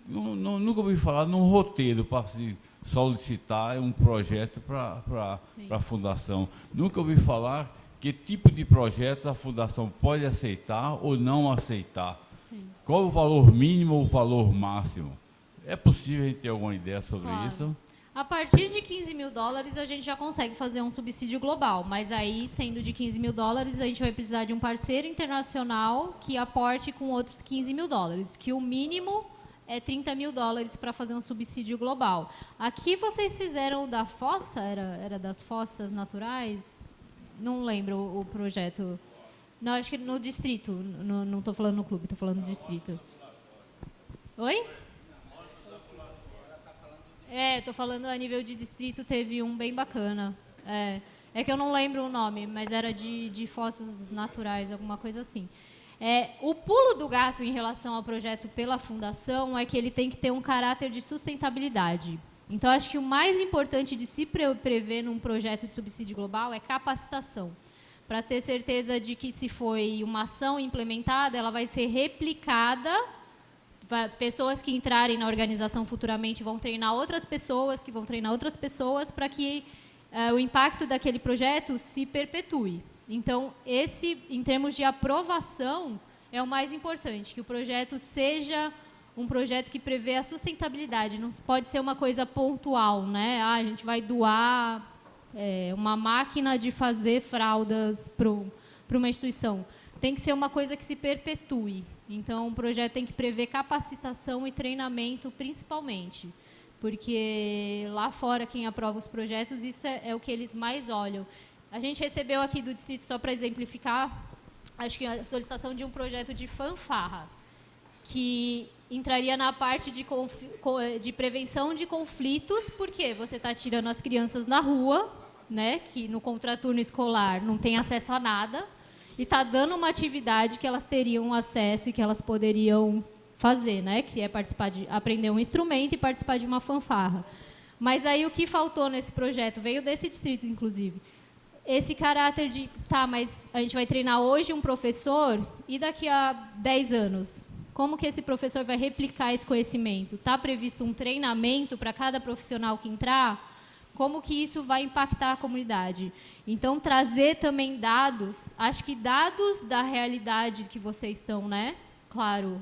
nunca ouvi falar num roteiro para se solicitar um projeto para a Fundação. Nunca ouvi falar que tipo de projetos a Fundação pode aceitar ou não aceitar. Sim. Qual o valor mínimo ou o valor máximo? É possível a gente ter alguma ideia sobre isso? A partir de $15 mil, a gente já consegue fazer um subsídio global, mas aí, sendo de $15 mil, a gente vai precisar de um parceiro internacional que aporte com outros $15 mil, que o mínimo é $30 mil para fazer um subsídio global. Aqui vocês fizeram da fossa, era das fossas naturais? Não lembro o projeto. Não, acho que no distrito, não estou falando no clube, estou falando no distrito. Oi? Estou falando a nível de distrito, teve um bem bacana. É que eu não lembro o nome, mas era de fossas naturais, alguma coisa assim. O pulo do gato em relação ao projeto pela Fundação é que ele tem que ter um caráter de sustentabilidade. Então, acho que o mais importante de se prever num projeto de subsídio global é capacitação, para ter certeza de que, se foi uma ação implementada, ela vai ser replicada pessoas que entrarem na organização futuramente vão treinar outras pessoas, que vão treinar outras pessoas, para que o impacto daquele projeto se perpetue. Então, em termos de aprovação, é o mais importante, que o projeto seja um projeto que prevê a sustentabilidade. Não pode ser uma coisa pontual, né? A gente vai doar uma máquina de fazer fraldas para uma instituição. Tem que ser uma coisa que se perpetue. Então, o projeto tem que prever capacitação e treinamento, principalmente. Porque lá fora, quem aprova os projetos, isso é o que eles mais olham. A gente recebeu aqui do distrito, só para exemplificar, acho que a solicitação de um projeto de fanfarra, que entraria na parte de prevenção de conflitos, porque você está tirando as crianças na rua, né, que no contraturno escolar não tem acesso a nada, e está dando uma atividade que elas teriam acesso e que elas poderiam fazer, né, que é aprender um instrumento e participar de uma fanfarra. Mas aí o que faltou nesse projeto, veio desse distrito, inclusive, esse caráter de, mas a gente vai treinar hoje um professor e daqui a 10 anos, como que esse professor vai replicar esse conhecimento? Está previsto um treinamento para cada profissional que entrar? Como que isso vai impactar a comunidade? Então, trazer também dados, acho que dados da realidade que vocês estão, né? Claro,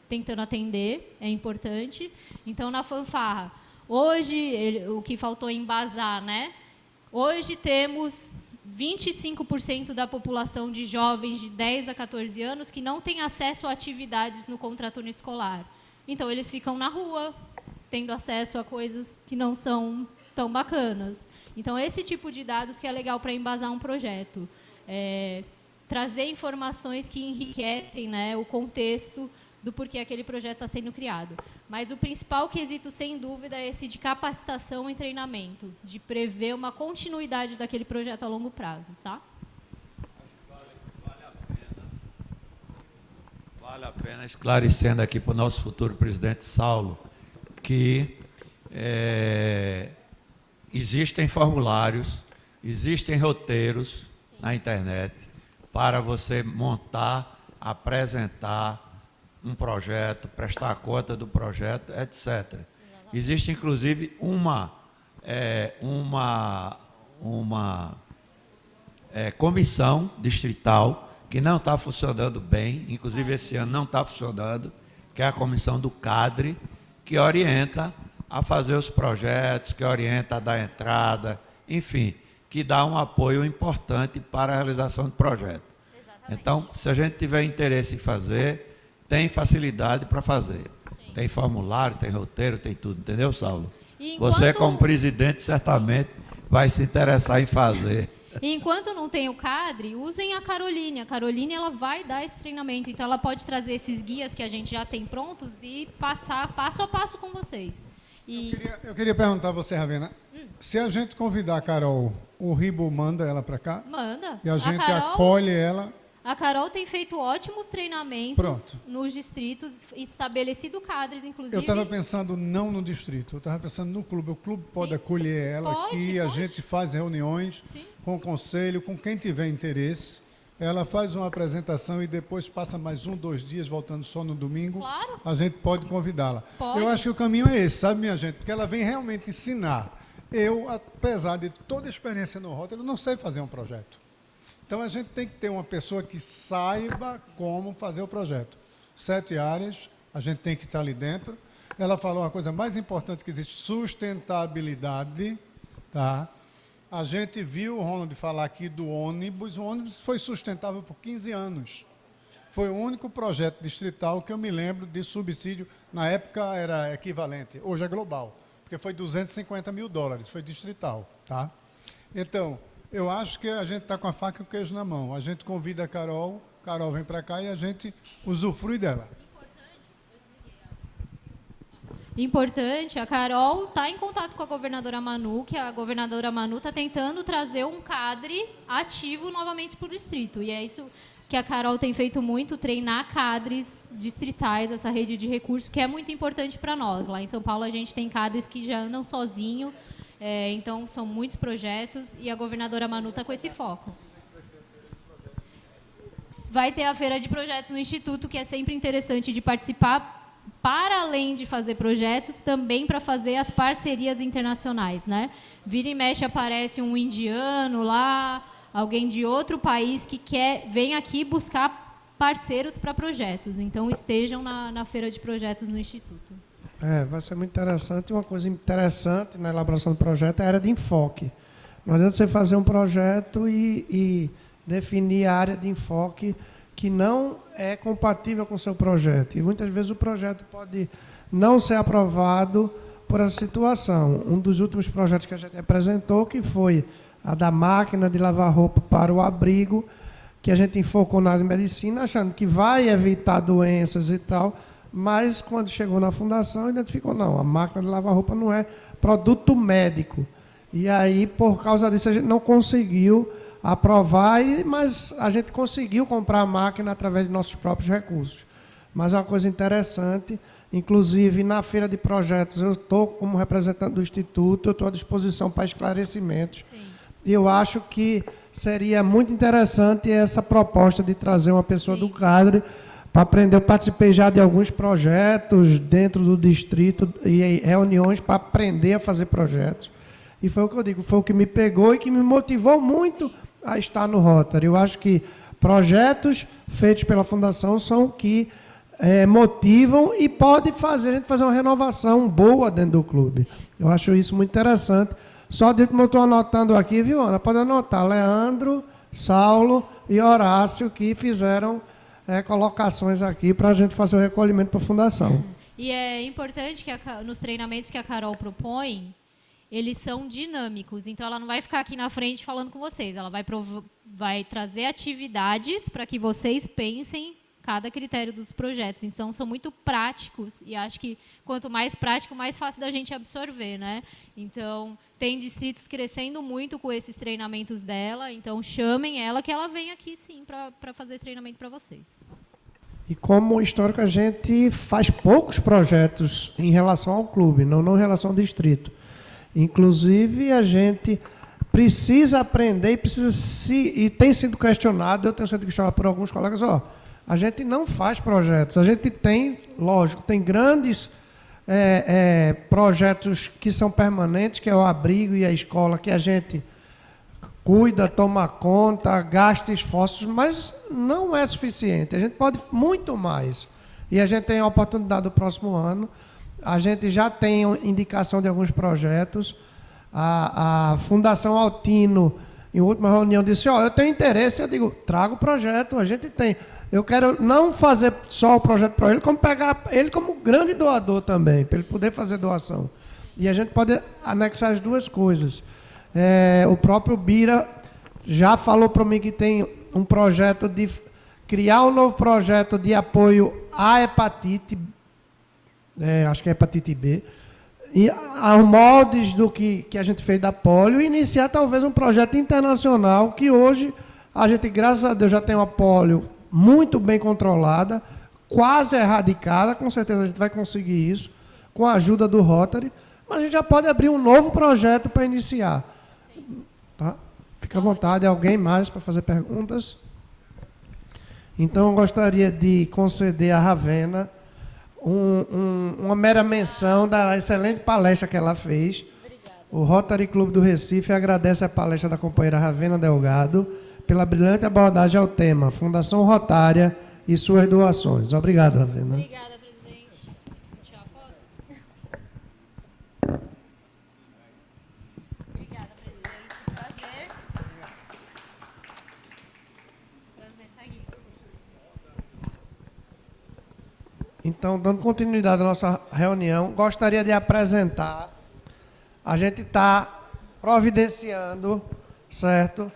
tentando atender, é importante. Então, na fanfarra, hoje, o que faltou embasar, né? Hoje temos 25% da população de jovens de 10 a 14 anos que não tem acesso a atividades no contraturno escolar. Então, eles ficam na rua, tendo acesso a coisas que não são tão bacanas. Então, esse tipo de dados que é legal para embasar um projeto. Trazer informações que enriquecem, né, o contexto do porquê aquele projeto está sendo criado. Mas o principal quesito, sem dúvida, é esse de capacitação e treinamento, de prever uma continuidade daquele projeto a longo prazo, tá? Vale a pena esclarecendo aqui para o nosso futuro presidente Saulo que existem formulários, existem roteiros na internet para você montar, apresentar um projeto, prestar conta do projeto, etc. Existe, inclusive, uma comissão distrital que não está funcionando bem, inclusive esse ano não está funcionando, que é a comissão do CADRE, que orienta a fazer os projetos, que orienta a dar entrada, enfim, que dá um apoio importante para a realização do projeto. Exatamente. Então, se a gente tiver interesse em fazer, tem facilidade para fazer. Sim. Tem formulário, tem roteiro, tem tudo, entendeu, Saulo? Você, como presidente, certamente vai se interessar em fazer. E enquanto não tem o CADRE, usem a Caroline. A Caroline ela vai dar esse treinamento, então ela pode trazer esses guias que a gente já tem prontos e passar passo a passo com vocês. Eu queria perguntar a você, Ravena, se a gente convidar a Carol, o Ribo manda ela para cá? Manda. E a gente acolhe ela? A Carol tem feito ótimos treinamentos nos distritos, estabelecido cadres, inclusive. Eu estava pensando não no distrito, eu estava pensando no clube. O clube pode acolher ela aqui, a gente faz reuniões com o conselho, com quem tiver interesse. Ela faz uma apresentação e depois passa mais 1, 2 dias, voltando só no domingo. Claro. A gente pode convidá-la. Eu acho que o caminho é esse, sabe, minha gente? Porque ela vem realmente ensinar. Eu, apesar de toda a experiência no Rotary, eu não sei fazer um projeto. Então, a gente tem que ter uma pessoa que saiba como fazer o projeto. 7 áreas, a gente tem que estar ali dentro. Ela falou uma coisa mais importante que existe, sustentabilidade, tá? A gente viu o Ronald falar aqui do ônibus. O ônibus foi sustentável por 15 anos. Foi o único projeto distrital que eu me lembro de subsídio. Na época era equivalente, hoje é global, porque foi $250 mil, foi distrital. Tá? Então, eu acho que a gente está com a faca e o queijo na mão. A gente convida a Carol vem para cá e a gente usufrui dela. Importante, a Carol está em contato com a governadora Manu, que a governadora Manu está tentando trazer um cadre ativo novamente para o distrito. E é isso que a Carol tem feito muito, treinar cadres distritais, essa rede de recursos, que é muito importante para nós. Lá em São Paulo, a gente tem cadres que já andam sozinhos, então são muitos projetos, e a governadora Manu está com esse foco. Vai ter a feira de projetos no Instituto, que é sempre interessante de participar, para além de fazer projetos, também para fazer as parcerias internacionais, né? Vira e mexe aparece um indiano lá, alguém de outro país que vem aqui buscar parceiros para projetos. Então, estejam na feira de projetos no Instituto. Vai ser muito interessante. Uma coisa interessante na elaboração do projeto é a área de enfoque. Não adianta você fazer um projeto e definir a área de enfoque que não é compatível com o seu projeto. E muitas vezes o projeto pode não ser aprovado por essa situação. Um dos últimos projetos que a gente apresentou, que foi a da máquina de lavar roupa para o abrigo, que a gente enfocou na área de medicina, achando que vai evitar doenças e tal, mas quando chegou na fundação, identificou, não, a máquina de lavar roupa não é produto médico. E aí, por causa disso, a gente não conseguiu aprovar, mas a gente conseguiu comprar a máquina através de nossos próprios recursos. Mas é uma coisa interessante, inclusive na feira de projetos, eu estou como representante do Instituto, eu estou à disposição para esclarecimentos. Sim. E eu acho que seria muito interessante essa proposta de trazer uma pessoa do CADRE para aprender. Eu participei já de alguns projetos dentro do distrito e reuniões para aprender a fazer projetos. E foi o que eu digo, foi o que me pegou e que me motivou muito a estar no Rotary. Eu acho que projetos feitos pela Fundação são que motivam e pode fazer a gente fazer uma renovação boa dentro do clube. Eu acho isso muito interessante. Só de como eu estou anotando aqui, viu, Ana? Pode anotar, Leandro, Saulo e Horácio, que fizeram colocações aqui para a gente fazer o recolhimento para a Fundação. E é importante que nos treinamentos que a Carol propõe, eles são dinâmicos. Então, ela não vai ficar aqui na frente falando com vocês. Ela vai trazer atividades para que vocês pensem cada critério dos projetos. Então, são muito práticos e acho que quanto mais prático, mais fácil da gente absorver, né? Então, tem distritos crescendo muito com esses treinamentos dela, então chamem ela que ela vem aqui sim para fazer treinamento para vocês. E como histórico, a gente faz poucos projetos em relação ao clube, não em relação ao distrito. Inclusive, a gente precisa aprender e tem sido questionado, eu tenho sido questionado por alguns colegas, a gente não faz projetos, a gente tem, lógico, tem grandes projetos que são permanentes, que é o abrigo e a escola, que a gente cuida, toma conta, gasta esforços, mas não é suficiente. A gente pode muito mais. E a gente tem a oportunidade do próximo ano. A gente já tem indicação de alguns projetos. A Fundação Altino, em última reunião, disse, eu tenho interesse. Eu digo, traga o projeto, a gente tem. Eu quero não fazer só o projeto para ele, como pegar ele como grande doador também, para ele poder fazer doação. E a gente pode anexar as duas coisas. O próprio Bira já falou para mim que tem um projeto de criar um novo projeto de apoio à hepatite, acho que é hepatite B, e aos moldes do que a gente fez da polio, e iniciar talvez um projeto internacional, que hoje a gente, graças a Deus, já tem uma polio muito bem controlada, quase erradicada, com certeza a gente vai conseguir isso, com a ajuda do Rotary, mas a gente já pode abrir um novo projeto para iniciar. Tá? Fica à vontade, alguém mais para fazer perguntas? Então, eu gostaria de conceder à Ravena uma mera menção da excelente palestra que ela fez. Obrigada. O Rotary Clube do Recife agradece a palestra da companheira Ravena Delgado pela brilhante abordagem ao tema Fundação Rotária e suas doações. Obrigado, Ravena. Obrigada, presidente. Vou tirar a foto. Obrigada, presidente. Prazer. Prazer estar aqui. Então, dando continuidade à nossa reunião, gostaria de apresentar, a gente está providenciando, certo,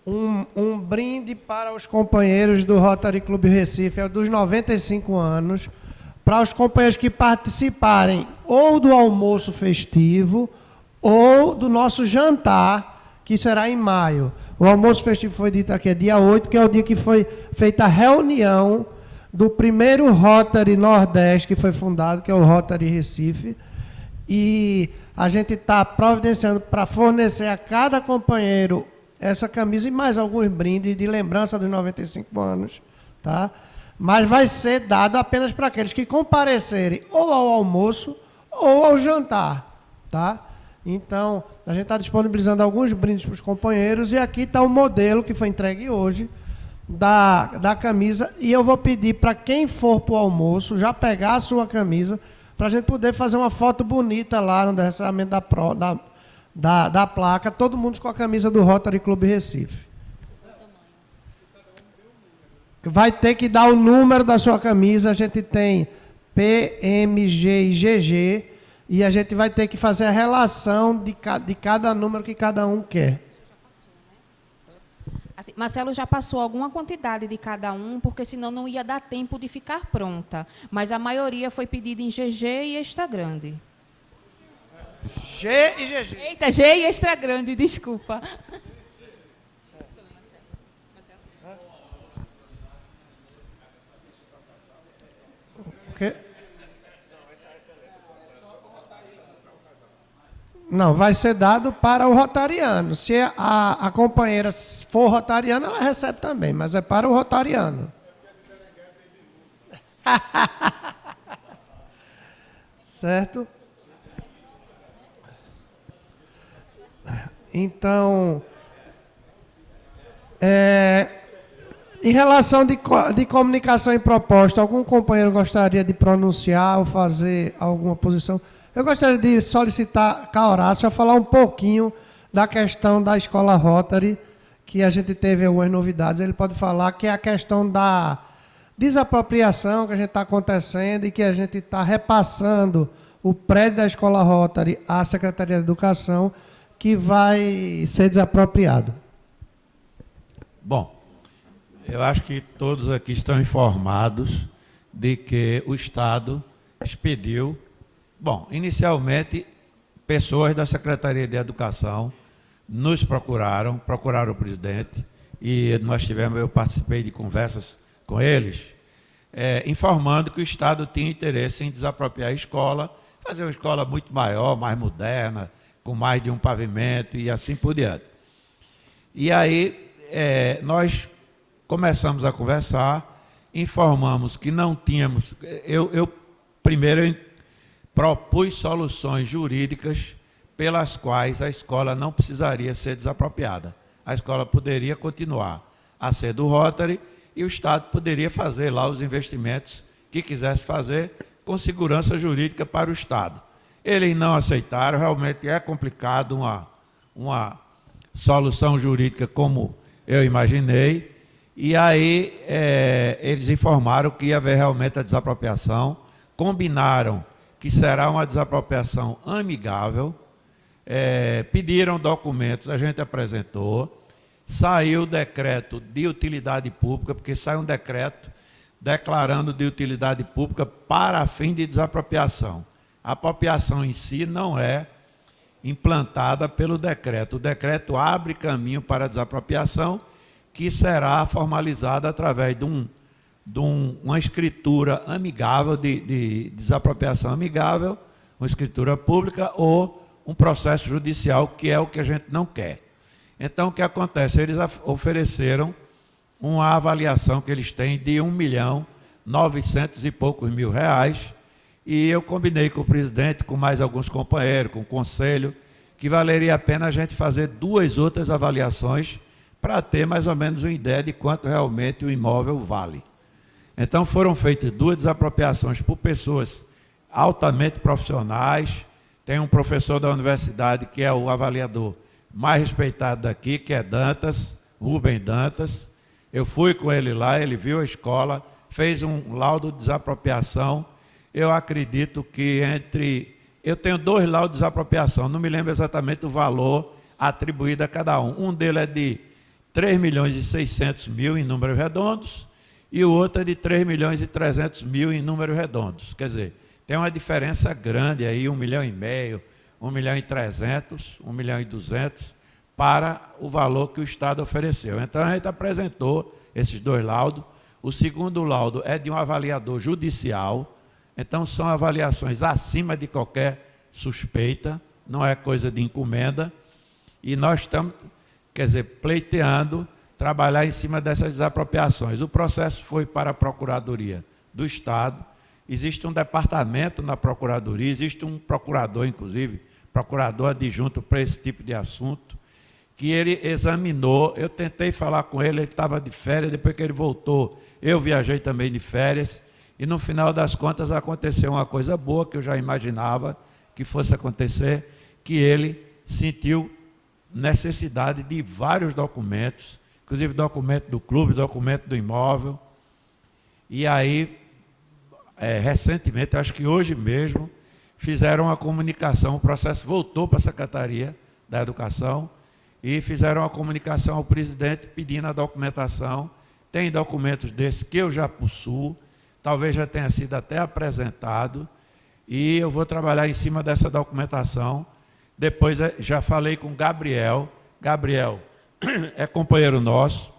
um brinde para os companheiros do Rotary Clube Recife, dos 95 anos, para os companheiros que participarem ou do almoço festivo ou do nosso jantar, que será em maio. O almoço festivo foi dito aqui, é dia 8, que é o dia que foi feita a reunião do primeiro Rotary Nordeste que foi fundado, que é o Rotary Recife, e a gente está providenciando para fornecer a cada companheiro essa camisa e mais alguns brindes de lembrança dos 95 anos, tá? mas vai ser dado apenas para aqueles que comparecerem ou ao almoço ou ao jantar, tá? Então, a gente está disponibilizando alguns brindes para os companheiros e aqui está o modelo que foi entregue hoje da camisa, e eu vou pedir para quem for para o almoço já pegar a sua camisa para a gente poder fazer uma foto bonita lá no derramamento da placa, todo mundo com a camisa do Rotary Clube Recife. Vai ter que dar o número da sua camisa, a gente tem P, M, G e GG, e a gente vai ter que fazer a relação de cada número que cada um quer. Assim, Marcelo já passou alguma quantidade de cada um, porque senão não ia dar tempo de ficar pronta. Mas a maioria foi pedida em GG e extra grande. G e GG. Eita, G e extra grande, desculpa. O quê? Não, vai ser dado para o rotariano. Se a companheira for rotariana, ela recebe também, mas é para o rotariano. Certo? Então, em relação de comunicação e proposta, algum companheiro gostaria de pronunciar ou fazer alguma posição? Eu gostaria de solicitar a Horácio a falar um pouquinho da questão da escola Rotary, que a gente teve algumas novidades. Ele pode falar que é a questão da desapropriação que a gente está acontecendo e que a gente está repassando o prédio da escola Rotary à Secretaria de Educação, que vai ser desapropriado. Bom, eu acho que todos aqui estão informados de que o Estado expediu. Bom, inicialmente, pessoas da Secretaria de Educação nos procuraram o presidente, e eu participei de conversas com eles, informando que o Estado tinha interesse em desapropriar a escola, fazer uma escola muito maior, mais moderna, com mais de um pavimento e assim por diante. E aí, nós começamos a conversar, informamos que não tínhamos... Primeiro, propus soluções jurídicas pelas quais a escola não precisaria ser desapropriada. A escola poderia continuar a ser do Rotary e o Estado poderia fazer lá os investimentos que quisesse fazer com segurança jurídica para o Estado. Eles não aceitaram, realmente é complicado uma solução jurídica como eu imaginei, e aí eles informaram que ia haver realmente a desapropriação, combinaram que será uma desapropriação amigável, pediram documentos, a gente apresentou, saiu o decreto de utilidade pública, porque sai um decreto declarando de utilidade pública para fim de desapropriação. A apropriação em si não é implantada pelo decreto. O decreto abre caminho para a desapropriação, que será formalizada através de uma escritura amigável, de desapropriação amigável, uma escritura pública ou um processo judicial, que é o que a gente não quer. Então, o que acontece? Eles ofereceram uma avaliação que eles têm de R$1.900.000 e poucos mil, e eu combinei com o presidente, com mais alguns companheiros, com o conselho, que valeria a pena a gente fazer 2 outras avaliações para ter mais ou menos uma ideia de quanto realmente o imóvel vale. Então, foram feitas 2 desapropriações por pessoas altamente profissionais. Tem um professor da universidade que é o avaliador mais respeitado daqui, que é Dantas, Rubem Dantas. Eu fui com ele lá, ele viu a escola, fez um laudo de desapropriação. Eu acredito que eu tenho 2 laudos de desapropriação, não me lembro exatamente o valor atribuído a cada um. Um deles é de R$3.600.000 em números redondos, e o outro é de R$3.300.000 em números redondos. Quer dizer, tem uma diferença grande aí, R$1,5 milhão, R$1.300.000, R$1.200.000, para o valor que o Estado ofereceu. Então, a gente apresentou esses 2 laudos. O segundo laudo é de um avaliador judicial. Então, são avaliações acima de qualquer suspeita, não é coisa de encomenda. E nós estamos, pleiteando trabalhar em cima dessas desapropriações. O processo foi para a Procuradoria do Estado, existe um departamento na Procuradoria, existe um procurador, inclusive, procurador adjunto para esse tipo de assunto, que ele examinou. Eu tentei falar com ele, ele estava de férias, depois que ele voltou, eu viajei também de férias, e no final das contas aconteceu uma coisa boa, que eu já imaginava que fosse acontecer, que ele sentiu necessidade de vários documentos, inclusive documento do clube, documento do imóvel, e aí, recentemente, acho que hoje mesmo, fizeram uma comunicação, o processo voltou para a Secretaria da Educação, e fizeram uma comunicação ao presidente pedindo a documentação. Tem documentos desses que eu já possuo, talvez já tenha sido até apresentado, e eu vou trabalhar em cima dessa documentação. Depois já falei com Gabriel. Gabriel é companheiro nosso,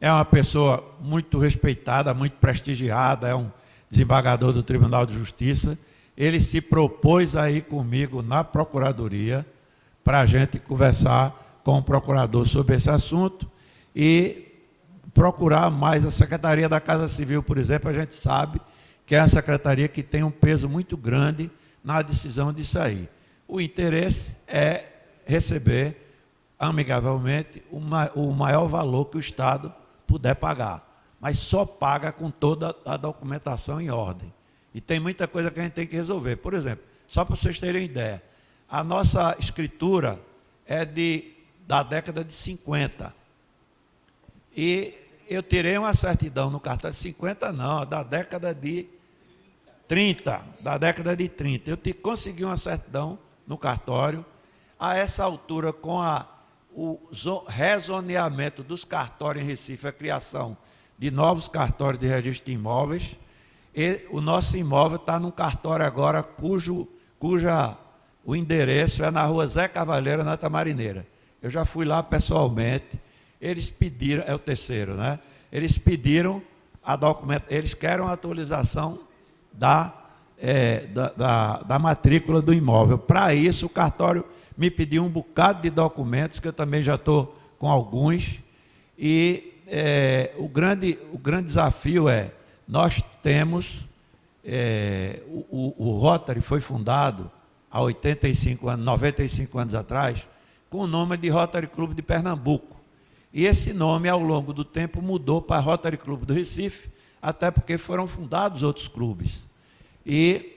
é uma pessoa muito respeitada, muito prestigiada, é um desembargador do Tribunal de Justiça. Ele se propôs a ir comigo na Procuradoria para a gente conversar com o procurador sobre esse assunto e procurar mais a Secretaria da Casa Civil, por exemplo. A gente sabe que é a secretaria que tem um peso muito grande na decisão disso aí. O interesse é receber amigavelmente o maior valor que o Estado puder pagar, mas só paga com toda a documentação em ordem. E tem muita coisa que a gente tem que resolver. Por exemplo, só para vocês terem ideia, a nossa escritura é da década de 50. E eu tirei uma certidão no cartório, 50 não, da década de 30, Eu consegui uma certidão no cartório. A essa altura, com o rezoneamento dos cartórios em Recife, a criação de novos cartórios de registro de imóveis, e o nosso imóvel está num cartório agora cuja o endereço é na rua Zé Cavaleiro, na Tamarineira. Eu já fui lá pessoalmente, eles pediram, é o terceiro, né? Eles pediram a documentação, eles querem a atualização da matrícula do imóvel. Para isso, o cartório me pediu um bocado de documentos, que eu também já estou com alguns, e o grande desafio é, nós temos, o Rotary foi fundado há 95 anos atrás, com o nome de Rotary Clube de Pernambuco. E esse nome, ao longo do tempo, mudou para Rotary Clube do Recife, até porque foram fundados outros clubes. E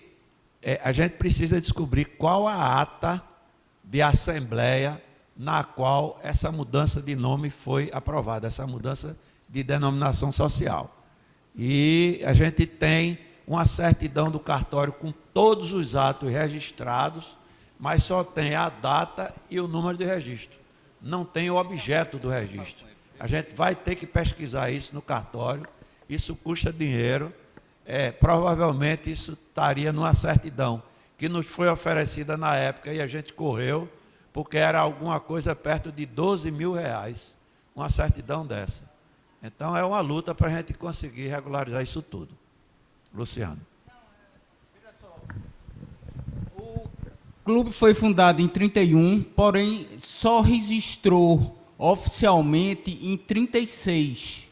a gente precisa descobrir qual a ata de assembleia na qual essa mudança de nome foi aprovada, essa mudança de denominação social. E a gente tem uma certidão do cartório com todos os atos registrados, mas só tem a data e o número de registro. Não tem o objeto do registro. A gente vai ter que pesquisar isso no cartório, isso custa dinheiro, provavelmente isso estaria numa certidão que nos foi oferecida na época e a gente correu, porque era alguma coisa perto de R$12 mil, uma certidão dessa. Então é uma luta para a gente conseguir regularizar isso tudo. Luciano. O clube foi fundado em 31, porém só registrou oficialmente em 36,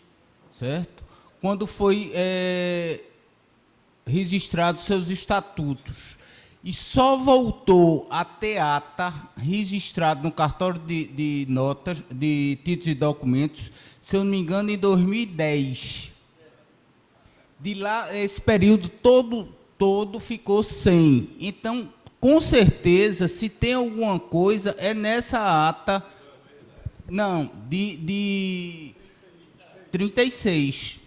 certo? Quando foi registrado seus estatutos. E só voltou a ter ata registrado no cartório de notas, de títulos e documentos, se eu não me engano, em 2010. De lá, esse período todo ficou sem. Então, com certeza, se tem alguma coisa, é nessa ata, não, de 36.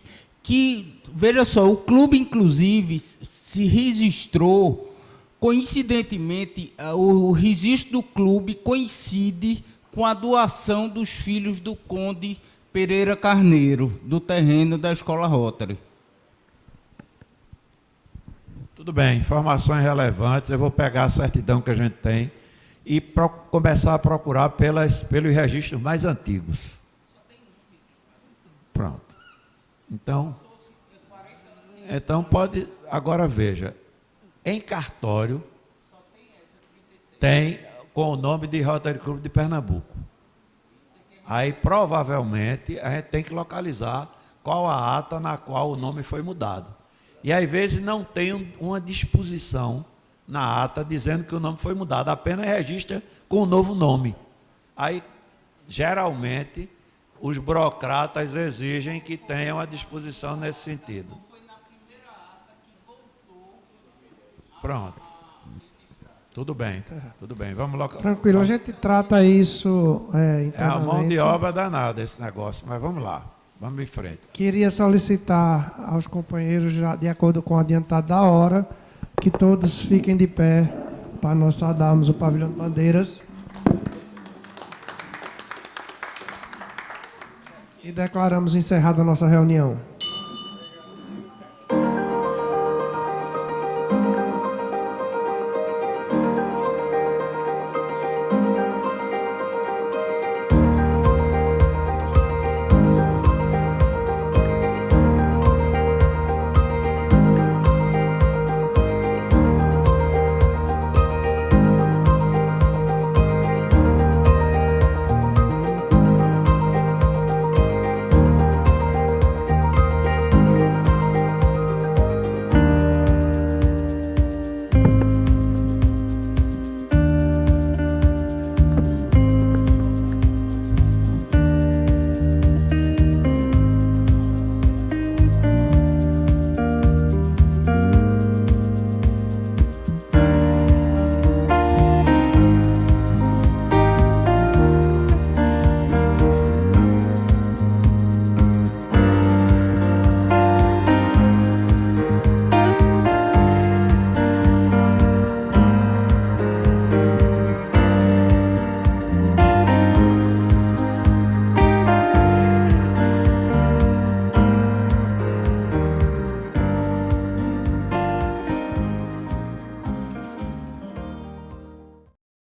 Que, veja só, o clube, inclusive, se registrou, coincidentemente, o registro do clube coincide com a doação dos filhos do Conde Pereira Carneiro, do terreno da Escola Rotary. Tudo bem, informações relevantes. Eu vou pegar a certidão que a gente tem e começar a procurar pelos registros mais antigos. Pronto. Então pode... Agora veja, em cartório tem com o nome de Rotary Clube de Pernambuco. Aí, provavelmente, a gente tem que localizar qual a ata na qual o nome foi mudado. E, às vezes, não tem uma disposição na ata dizendo que o nome foi mudado, apenas registra com o novo nome. Aí, geralmente, os burocratas exigem que tenham a disposição nesse sentido. Pronto. Tudo bem, vamos logo. Tranquilo, a gente trata isso internamente. É a mão de obra danada esse negócio, mas vamos lá, vamos em frente. Queria solicitar aos companheiros, já de acordo com o adiantado da hora, que todos fiquem de pé para nós saudarmos o pavilhão de bandeiras. E declaramos encerrada a nossa reunião.